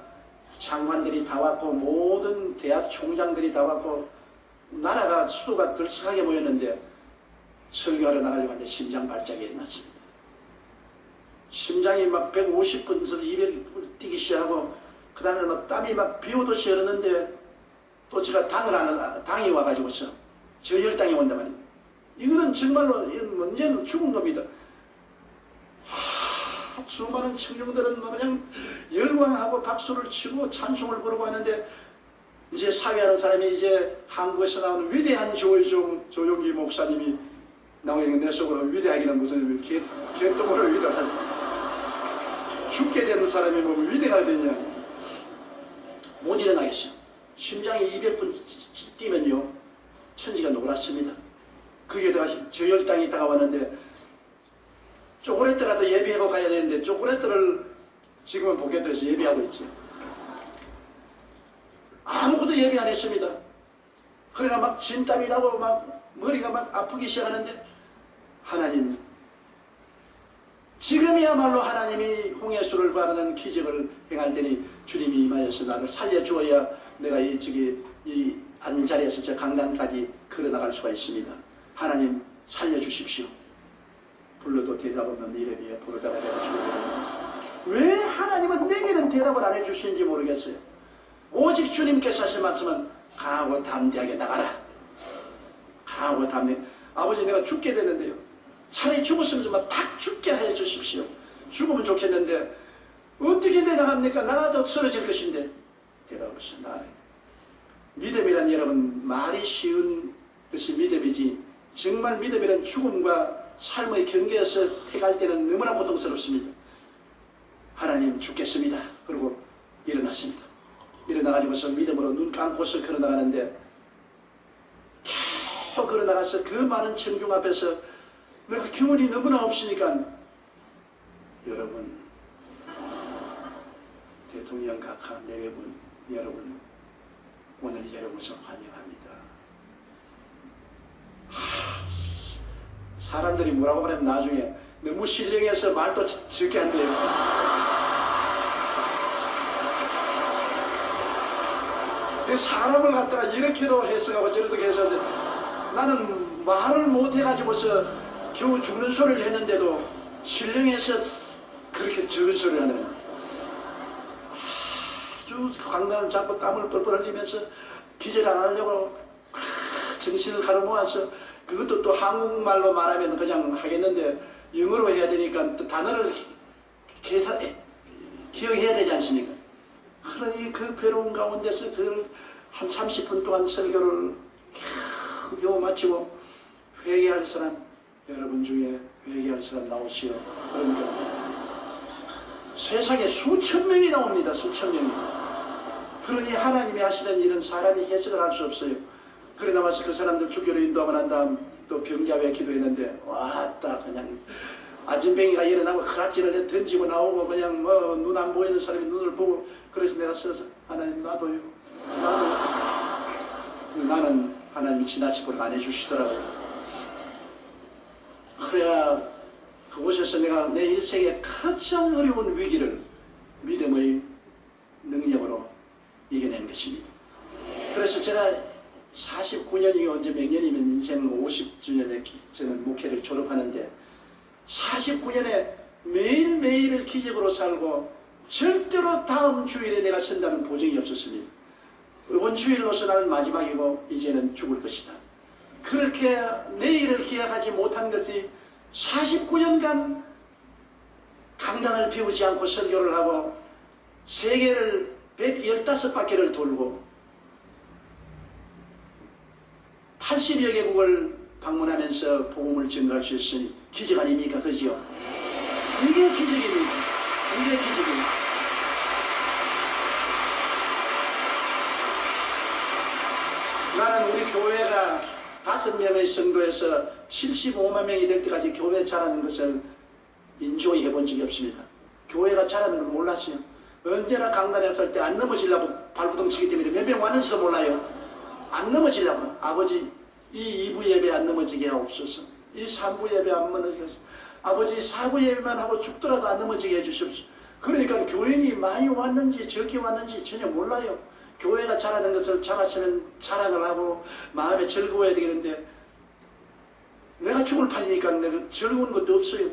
장관들이 다 왔고 모든 대학 총장들이 다 왔고 나라가 수도가 들썩하게 모였는데 설교하러 나가려고 하는데 심장 발작이 일어났습니다. 심장이 막 150분에서 200분 뛰기 시작하고 그 다음에 막 땀이 막 비 오듯이 흐르는데 또 제가 당이 와가지고서 저혈당이 온단 말입니다. 이거는 정말로 문제는 죽은 겁니다. 수많은 청중들은 뭐 그냥 열광하고 박수를 치고 찬송을 부르고 하는데 이제 사회하는 사람이 이제 한국에서 나오는 위대한 조용기 목사님이 나오는 내 속으로 위대하기는 무슨 개똥으로 위대하다. 죽게 되는 사람이 뭐 위대가 되냐. 못 일어나겠어요. 심장이 200분 뛰면요 천지가 놀랐습니다. 거기에다가 저혈당이 있다가 왔는데 쪼그레뜨라도 예비하고 가야 되는데 쪼그레뜨를 지금은 보게돼서 예비하고 있지. 아무것도 예비 안 했습니다. 그러니까 막 진땀이 나고 막 머리가 막 아프기 시작하는데 하나님, 지금이야말로 하나님이 홍해수를 바르는 기적을 행할 때니 주님이 임하여서 나를 살려주어야 내가 이 앉은 자리에서 저 강단까지 걸어나갈 수가 있습니다. 하나님 살려주십시오. 불러도 대답 없는 이래비에 부르다가 내가 죽어버립니다. 왜 하나님은 내게는 대답을 안 해주시는지 모르겠어요. 오직 주님께서 하신 말씀은 강하고 담대하게 나가라. 강하고 담대. 아버지 내가 죽게 되는데요. 차라리 죽었으면 좀 탁 죽게 해주십시오. 죽으면 좋겠는데 어떻게 나갑니까? 나가도 쓰러질 것인데 대답 없이 나가요. 믿음이란 여러분 말이 쉬운 것이 믿음이지 정말 믿음이란 죽음과 삶의 경계에서 택할 때는 너무나 고통스럽습니다. 하나님 죽겠습니다. 그리고 일어났습니다. 일어나가지고서 믿음으로 눈 감고서 걸어나가는데 계속 걸어나가서 그 많은 청중 앞에서 내가 기운이 너무나 없으니까 여러분 대통령 각하 내외분 여러분 오늘 여러분을 환영합니다. 사람들이 뭐라고 하냐면 나중에 너무 신령해서 말도 적게 한대요. 사람을 갖다가 이렇게도 해석하고 저렇게 해석하는데 나는 말을 못해가지고서 겨우 죽는 소리를 했는데도 신령해서 그렇게 적은 소리를 하는 거예요. 아주 광란을 잡고 땀을 뻘뻘 흘리면서 기절 안 하려고 정신을 가로모아서 그것도 또 한국말로 말하면 그냥 하겠는데 영어로 해야 되니까 또 단어를 기억해야 되지 않습니까? 그러니 그 괴로운 가운데서 그걸 한 30분 동안 설교를 겨우 마치고 회개할 사람 여러분 중에 회개할 사람 나오시오. 그러니까 세상에 수천 명이 나옵니다. 수천 명이. 그러니 하나님이 하시는 일은 사람이 해석을 할 수 없어요. 그래 나와서 그 사람들 주교로 인도하고 난 다음 또 병자회 기도했는데 왔다 그냥 아진뱅이가 일어나고 크라치를 던지고 나오고 그냥 뭐 눈 안 보이는 사람이 눈을 보고 그래서 내가 써서 하나님 나도요. 나는 하나님이 지나치도록 안 해주시더라고요. 그래야 그곳에서 내가 내 인생의 가장 어려운 위기를 믿음의 능력으로 이겨낸 것입니다. 그래서 제가 49년이 언제 몇 년이면 인생 50주년에 저는 목회를 졸업하는데 49년에 매일매일을 기적으로 살고 절대로 다음 주일에 내가 선다는 보증이 없었습니다. 이번 주일로서 나는 마지막이고 이제는 죽을 것이다. 그렇게 내일을 기약하지 못한 것이 49년간 강단을 비우지 않고 설교를 하고 세계를 115바퀴를 돌고 80여 개국을 방문하면서 복음을 전가할 수 있으니 기적 아닙니까? 그지요? 이게 기적입니다. 이게 기적입니다. 나는 우리 교회가 5명의 성도에서 75만 명이 될 때까지 교회 자라는 것을 인조히 해본 적이 없습니다. 교회가 자라는 걸 몰랐어요. 언제나 강단에 설 때 안 넘어지려고 발부둥 치기 때문에 몇 명 왔는지도 몰라요. 안 넘어지려고. 아버지 이 2부 예배 안 넘어지게 하옵소서. 이 3부 예배 안 넘어지게 하옵소서. 아버지 4부 예배만 하고 죽더라도 안 넘어지게 해주십시오. 그러니까 교인이 많이 왔는지 적게 왔는지 전혀 몰라요. 교회가 자라는 것을 자랐으면 자랑을 하고 마음에 즐거워야 되겠는데 내가 죽을 판이니까 내가 즐거운 것도 없어요.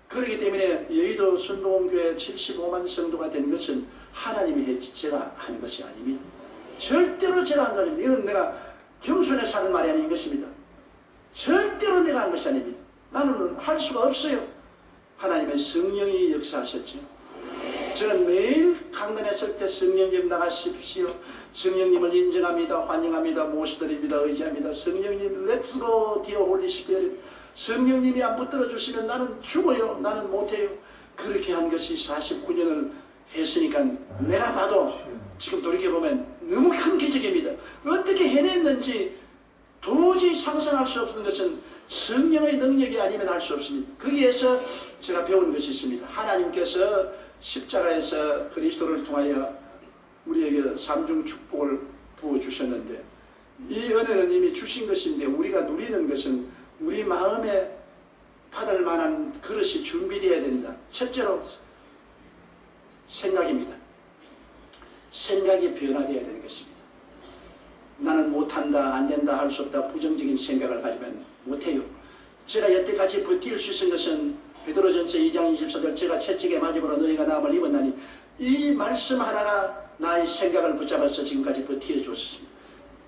그렇기 때문에 여의도 순복음교회 75만 성도가 된 것은 하나님이 했지 제가 한 것이 아닙니다. 절대로 제가 한 것입니다. 이건 내가 겸손해 사는 말이 아닌 것입니다. 절대로 내가 한 것이 아닙니다. 나는 할 수가 없어요. 하나님의 성령이 역사하셨죠. 저는 매일 강단했을 때 성령님 나가십시오. 성령님을 인정합니다. 환영합니다. 모시드립니다. 의지합니다. 성령님 Let's go dear Holy Spirit. 성령님이 안 붙들어 주시면 나는 죽어요. 나는 못해요. 그렇게 한 것이 49년을 했으니까 내가 봐도 지금 돌이켜보면 너무 큰 기적입니다. 어떻게 해냈는지 도저히 상상할 수 없는 것은 성령의 능력이 아니면 할 수 없습니다. 거기에서 제가 배운 것이 있습니다. 하나님께서 십자가에서 그리스도를 통하여 우리에게 삼중 축복을 부어주셨는데 이 은혜는 이미 주신 것인데 우리가 누리는 것은 우리 마음에 받을 만한 그릇이 준비되어야 된다. 첫째로 생각입니다. 생각이 변화되어야 되는 것입니다. 나는 못한다, 안된다, 할 수 없다, 부정적인 생각을 가지면 못해요. 제가 여태까지 버틸 수 있는 것은 베드로전서 2장 24절 제가 채찍에 맞음으로 너희가 나음을 입었나니 이 말씀 하나가 나의 생각을 붙잡아서 지금까지 버티어 주었습니다.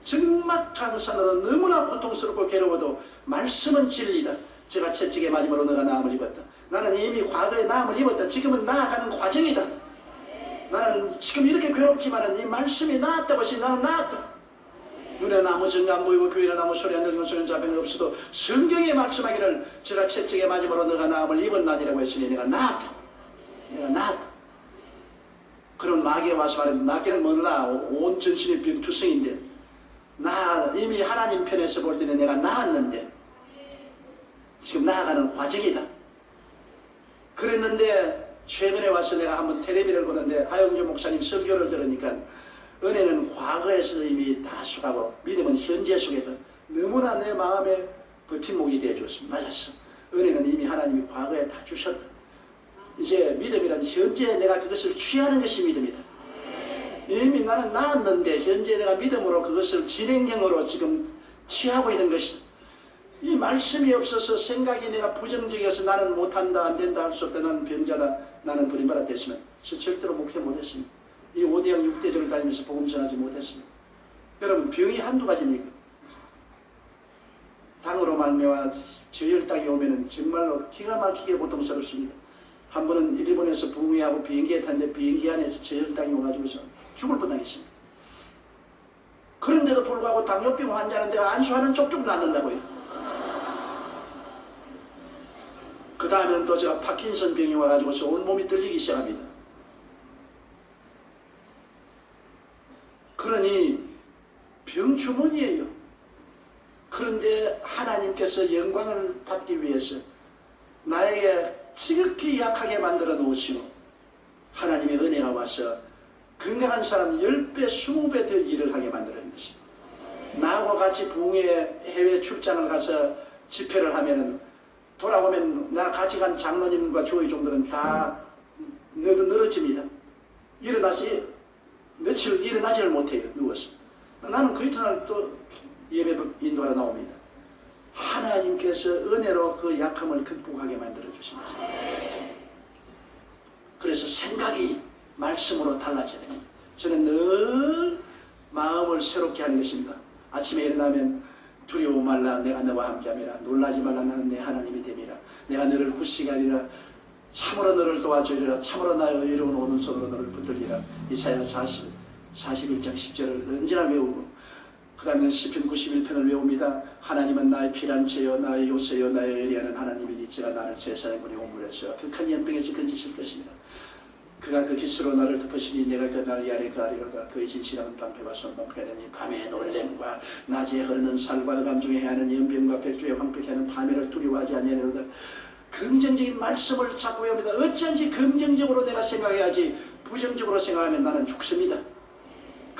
적막한 산으로 너무나 고통스럽고 괴로워도 말씀은 진리다. 제가 채찍에 맞음으로 너가 나음을 입었다. 나는 이미 과거에 나음을 입었다. 지금은 나아가는 과정이다. 나는 지금 이렇게 괴롭지만 이 말씀이 나았다고 해서 나는 나았다. 눈에 아무 증거 안 보이고 귀에는 아무 소리 안 들리는 소리는 잡히는 없어도 성경에 말씀하기를 제가 채찍에 맞음으로 너가 나음을 입었나니라고 했으니 내가 나았다. 내가 나았다. 그런 마귀에 와서 말하면 나게는 몰라. 온 전신이 병투성인데 나 이미 하나님 편에서 볼 때는 내가 나았는데 지금 나아가는 과정이다. 그랬는데 최근에 와서 내가 한번 텔레비를 보는데 하영주 목사님 설교를 들으니까 은혜는 과거에서 이미 다 수가고 믿음은 현재 속에서 너무나 내 마음에 버팀목이 되어줬습니다. 맞았어. 은혜는 이미 하나님이 과거에 다 주셨다. 이제 믿음이란 현재 내가 그것을 취하는 것이 믿음이다. 이미 나는 나았는데 현재 내가 믿음으로 그것을 진행형으로 지금 취하고 있는 것이다. 이 말씀이 없어서 생각이 내가 부정적이어서 나는 못한다, 안된다, 할 수 없다, 나는 병자다, 나는 버림받았다 으면 절대로 목회 못했습니다. 이 5대양 6대절을 다니면서 복음 전하지 못했습니다. 여러분 병이 한두 가지입니까? 당으로 말미암아 저혈당이 오면은 정말로 기가 막히게 고통스럽습니다. 한 번은 일본에서 부흥회하고 비행기에 탔는데 비행기 안에서 저혈당이 오가지고서 죽을 뻔당했습니다. 그런데도 불구하고 당뇨병 환자는 내가 안수하는 쪽쪽 낫는다고요. 그 다음에는 또 제가 파킨슨 병이 와가지고서 온몸이 떨리기 시작합니다. 그러니 병주머니예요. 그런데 하나님께서 영광을 받기 위해서 나에게 지극히 약하게 만들어 놓으시고 하나님의 은혜가 와서 건강한 사람 10배, 20배 더 일을 하게 만들어 놓은 것입니다. 나하고 같이 부흥회 해외 출장을 가서 집회를 하면은 돌아오면 나 같이 간 장로님과 교회 종들은 다 늘어집니다. 일어나시 며칠 일어나지를 못해요. 누워서. 나는 그 이튿날 또 예배 인도하러 나옵니다. 하나님께서 은혜로 그 약함을 극복하게 만들어 주십니다. 그래서 생각이 말씀으로 달라져야 됩니다. 저는 늘 마음을 새롭게 하는 것입니다. 아침에 일어나면 두려워 말라 내가 너와 함께함이라 놀라지 말라 나는 내 하나님이 됨이라 내가 너를 후식하리라 참으로 너를 도와주리라 참으로 나의 의로운 오른손으로 너를 붙들리라 이사야 41장 10절을 언제나 외우고 그 다음에 시편 91편을 외웁니다. 하나님은 나의 피난처여 나의 요새여 나의 의리하는 하나님이니 제가 나를 제사의 문에 오므려서 극한 연병에서 건지실 것입니다. 그가 그 기스로 나를 덮으시니 내가 그 날 아래 가리로다 그의 진실함은 방패와 손방패가 되니 밤의 놀램과 낮에 흐르는 살과 흑암 중에 해하는 연병과 백주에 황폐케 하는 파멸을 두려워하지 아니하노라. 긍정적인 말씀을 자꾸 외웁니다. 어찌한지 긍정적으로 내가 생각해야지 부정적으로 생각하면 나는 죽습니다.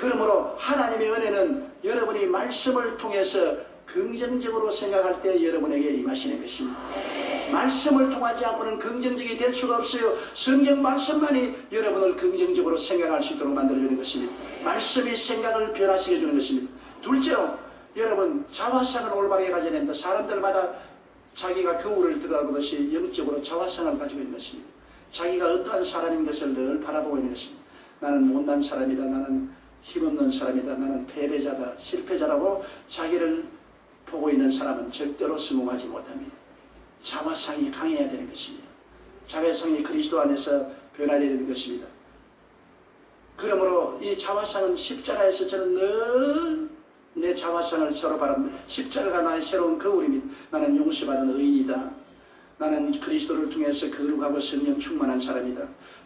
그러므로 하나님의 은혜는 여러분이 말씀을 통해서 긍정적으로 생각할 때 여러분에게 임하시는 것입니다. 말씀을 통하지 않고는 긍정적이 될 수가 없어요. 성경 말씀만이 여러분을 긍정적으로 생각할 수 있도록 만들어주는 것입니다. 말씀이 생각을 변화시켜 주는 것입니다. 둘째로 여러분 자화상을 올바르게 가져야 됩니다. 사람들마다 자기가 거울을 들여다보듯이 영적으로 자화상을 가지고 있는 것입니다. 자기가 어떠한 사람인 것을 늘 바라보고 있는 것입니다. 나는 못난 사람이다. 나는 힘없는 사람이다. 나는 패배자다. 실패자라고 자기를 보고 있는 사람은 절대로 성공하지 못합니다. 자화상이 강해야 되는 것입니다. 자화상이 그리스도 안에서 변화되야 되는 것입니다. 그러므로 이 자화상은 십자가에서 저는 늘 내 자화상을 서로 바랍니다. 십자가가 나의 새로운 거울입니다. 나는 용서받은 의인이다. 나는 그리스도를 통해서 거룩하고 성령 충만한 사람이다.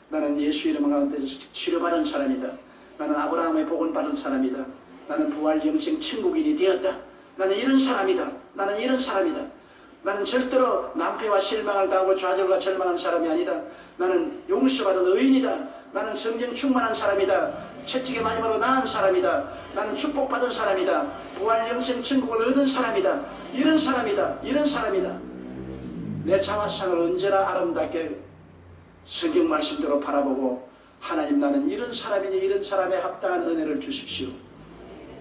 나는 예수 이름 가운데서 치료받은 사람이다. 나는 아브라함의 복을 받은 사람이다. 나는 부활 영생 천국인이 되었다. 나는 이런 사람이다. 나는 이런 사람이다. 나는 절대로 낭패와 실망을 당하고 좌절과 절망한 사람이 아니다. 나는 용서받은 의인이다. 나는 성령 충만한 사람이다. 채찍에 많이 맞아 나은 사람이다. 나는 축복받은 사람이다. 부활 영생 천국을 얻은 사람이다. 이런 사람이다. 이런 사람이다. 내 자화상을 언제나 아름답게 성경 말씀대로 바라보고 하나님 나는 이런 사람이니 이런 사람에 합당한 은혜를 주십시오.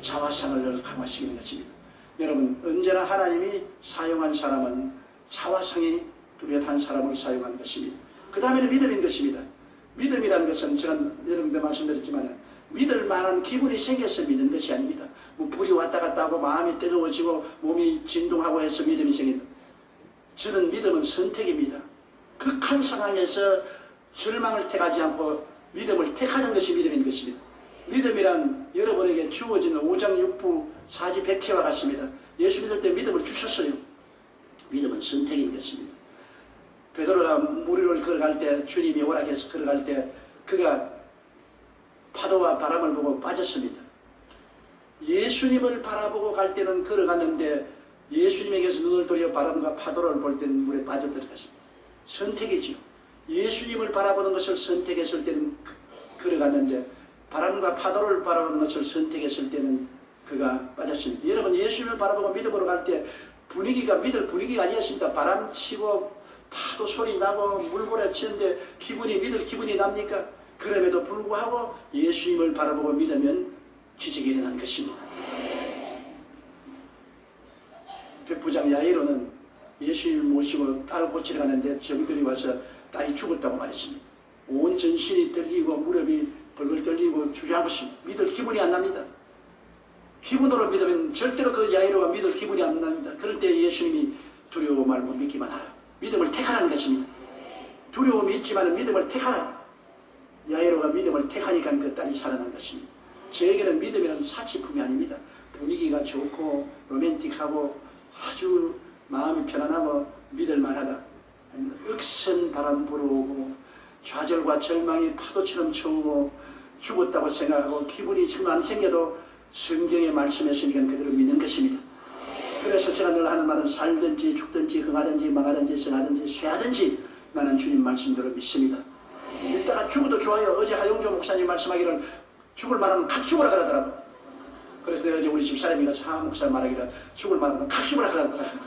자화상을 늘 강화시키는 것입니다. 여러분 언제나 하나님이 사용한 사람은 자화상이 뚜렷한 사람을 사용한 것입니다. 그 다음에는 믿음인 것입니다. 믿음이라는 것은 제가 여러분들 말씀드렸지만 믿을 만한 기분이 생겨서 믿는 것이 아닙니다. 뭐 불이 왔다 갔다 하고 마음이 뜨거워지고 몸이 진동하고 해서 믿음이 생긴다. 저는 믿음은 선택입니다. 극한 상황에서 절망을 택하지 않고 믿음을 택하는 것이 믿음인 것입니다. 믿음이란 여러분에게 주어지는 오장육부 사지백체와 같습니다. 예수 믿을 때 믿음을 주셨어요. 믿음은 선택인 것입니다. 베드로가 물 위를 걸어갈 때 주님이 오락해서 걸어갈 때 그가 파도와 바람을 보고 빠졌습니다. 예수님을 바라보고 갈 때는 걸어갔는데 예수님에게서 눈을 돌려 바람과 파도를 볼 때는 물에 빠져들어갔습니다. 선택이죠. 예수님을 바라보는 것을 선택했을 때는 걸어갔는데 바람과 파도를 바라보는 것을 선택했을 때는 그가 빠졌습니다. 여러분 예수님을 바라보고 믿음으로 갈 때 분위기가 믿을 분위기가 아니었습니다. 바람 치고 파도 소리 나고 물보라 치는데 기분이 믿을 기분이 납니까? 그럼에도 불구하고 예수님을 바라보고 믿으면 기적이 일어난 것입니다. 백부장 야이로는 예수님을 모시고 딸 고치러 가는데 정들이 와서 딸이 죽었다고 말했습니다. 온 전신이 떨리고 무릎이 벌벌 떨리고 주저앉으십니다. 믿을 기분이 안 납니다. 기분으로 믿으면 절대로 그 야이로가 믿을 기분이 안 납니다. 그럴 때 예수님이 두려워 말고 믿기만 하라. 믿음을 택하라는 것입니다. 두려움이 있지만 믿음을 택하라. 야이로가 믿음을 택하니까 그 딸이 살아난 것입니다. 저에게는 믿음이라는 사치품이 아닙니다. 분위기가 좋고 로맨틱하고 아주 마음이 편안하고 믿을만하다. 억센 바람 불어오고 좌절과 절망이 파도처럼 쳐오고 죽었다고 생각하고 기분이 지금 안 생겨도 성경의 말씀했으니까 그대로 믿는 것입니다. 그래서 제가 늘 하는 말은 살든지 죽든지 흥하든지 망하든지 성하든지 쇠하든지 나는 주님 말씀대로 믿습니다. 믿다가 죽어도 좋아요. 어제 하용조 목사님 말씀하기를 죽을 말하면 각 죽으라 그러더라고. 그래서 내가 어제 우리 집사람이가 상 목사 말하기를 죽을 말하면 각 죽으라 그러더라고.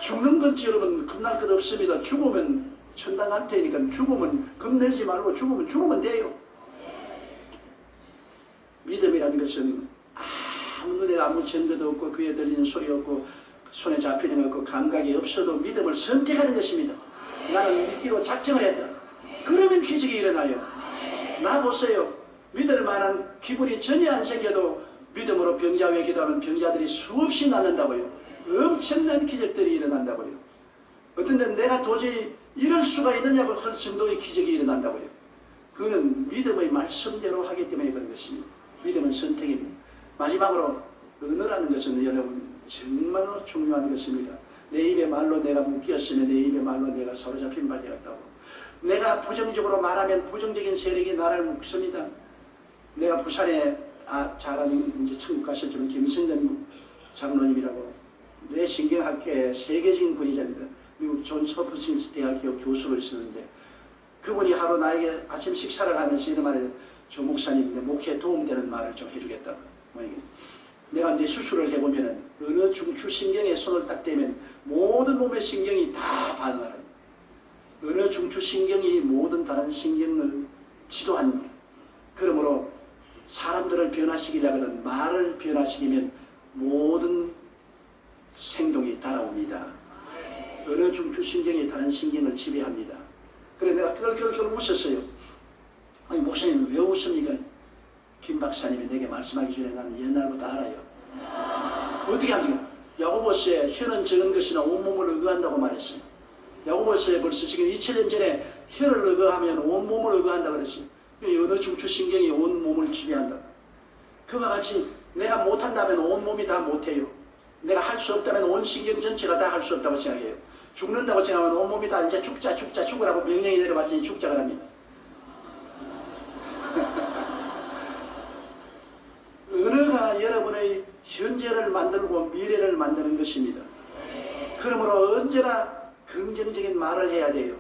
죽는 건지 여러분 겁날 것 없습니다. 죽으면 천당 갈 테니까 죽으면 겁내지 말고 죽으면 돼요. 믿음이라는 것은 아무 눈에 아무 증거도 없고 귀에 들리는 소리 없고 손에 잡히는 것 없고 감각이 없어도 믿음을 선택하는 것입니다. 나는 믿기로 작정을 했다. 그러면 기적이 일어나요. 나 보세요. 믿을 만한 기분이 전혀 안 생겨도 믿음으로 병자 위에 기도하면 병자들이 수없이 낫는다고요. 엄청난 기적들이 일어난다고요. 어떤 데는 내가 도저히 이럴 수가 있느냐고 할 정도의 기적이 일어난다고요. 그거는 믿음의 말씀대로 하기 때문에 그런 것입니다. 믿음은 선택입니다. 마지막으로 언어라는 것은 여러분 정말로 중요한 것입니다. 내 입의 말로 내가 묶였으면 내 입의 말로 내가 사로잡힌 바 되었다고. 내가 부정적으로 말하면 부정적인 세력이 나를 묶습니다. 내가 부산에 잘 아는 이제 천국 가셨지만 김승전 장로님이라고 뇌신경학계의 세계적인 분이십니다. 미국 존 소프신스 대학교 교수로 있었는데 그분이 하루 나에게 아침 식사를 하면서 이런 말을 조 목사님 내 목회에 도움되는 말을 좀 해주겠다고. 내가 내 수술을 해보면 어느 중추신경에 손을 딱 대면 모든 몸의 신경이 다 반응하는 어느 중추신경이 모든 다른 신경을 지도합니다. 그러므로 사람들을 변화시키려면 말을 변화시키면 모든 생동이 따라옵니다. 어느 중추신경이 다른 신경을 지배합니다. 그래서 내가 그걸 웃었어요. 아니 목사님 왜 웃습니까? 김 박사님이 내게 말씀하기 전에 나는 옛날부터 알아요. 어떻게 합니까? 야고보서에 혀는 적은 것이나 온몸을 의거한다고 말했어요. 야고보서에 벌써 지금 2000년 전에 혀를 의거하면 온몸을 의거한다고 그랬어요. 어느 중추신경이 온몸을 지배한다. 그와 같이 내가 못한다면 온몸이 다 못해요. 내가 할 수 없다면 온 신경 전체가 다 할 수 없다고 생각해요. 죽는다고 생각하면 온몸이 다 이제 죽으라고 명령이 내려봤더니 죽자가 합니다. 언어가 여러분의 현재를 만들고 미래를 만드는 것입니다. 그러므로 언제나 긍정적인 말을 해야 돼요.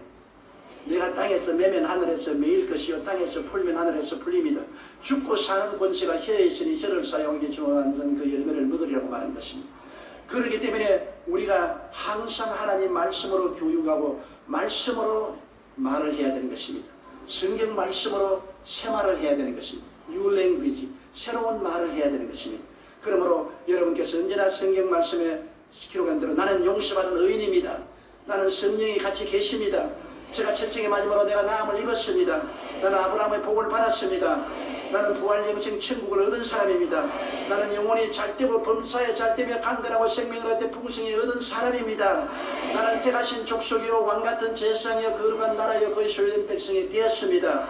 내가 땅에서 매면 하늘에서 매일 것이요 땅에서 풀면 하늘에서 풀립니다. 죽고 사는 권세가 혀에 있으니 혀를 사용하게 주어하는 그 열매를 먹으리라고 말한 것입니다. 그렇기 때문에 우리가 항상 하나님 말씀으로 교육하고 말씀으로 말을 해야 되는 것입니다. 성경 말씀으로 새말을 해야 되는 것입니다. New language, 새로운 말을 해야 되는 것입니다. 그러므로 여러분께서 언제나 성경 말씀에 기록한 대로 나는 용서받은 의인입니다. 나는 성령이 같이 계십니다. 제가 첫째의 마지막으로 내가 나음을 입었습니다. 나는 아브라함의 복을 받았습니다. 나는 부활 영생 천국을 얻은 사람입니다. 나는 영혼이 잘되고 범사에 잘되며 강건하고 생명을 얻되 풍성히 얻은 사람입니다. 나는 택하신 족속이요 왕같은 제사장이요 거룩한 나라요 거의 소유된 백성이 되었습니다.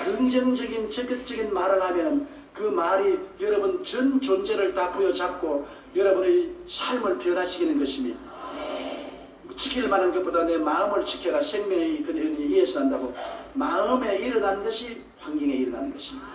긍정적인 적극적인 말을 하면 그 말이 여러분 전 존재를 다 부여잡고 여러분의 삶을 변화시키는 것입니다. 지킬 만한 것보다 내 마음을 지켜라 생명의 근원이 이에서 난다고. 마음에 일어난 것이 환경에 일어나는 것입니다.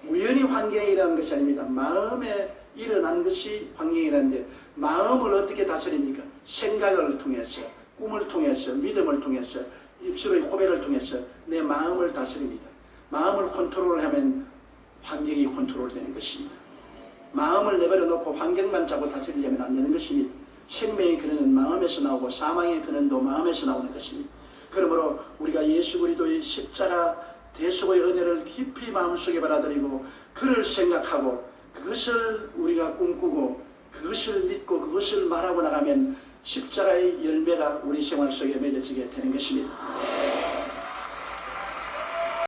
우연히 환경에 일어나는 것이 아닙니다. 마음에 일어난 것이 환경에 일어나는데 마음을 어떻게 다스립니까? 생각을 통해서, 꿈을 통해서, 믿음을 통해서, 입술의 호배를 통해서 내 마음을 다스립니다. 마음을 컨트롤하면 환경이 컨트롤되는 것입니다. 마음을 내버려 놓고 환경만 잡고 다스리려면 안 되는 것입니다. 생명의 근원은 마음에서 나오고 사망의 근원도 마음에서 나오는 것입니다. 그러므로 우리가 예수 그리스도의 십자가 대속의 은혜를 깊이 마음속에 받아들이고 그를 생각하고 그것을 우리가 꿈꾸고 그것을 믿고 그것을 말하고 나가면 십자가의 열매가 우리 생활 속에 맺어지게 되는 것입니다.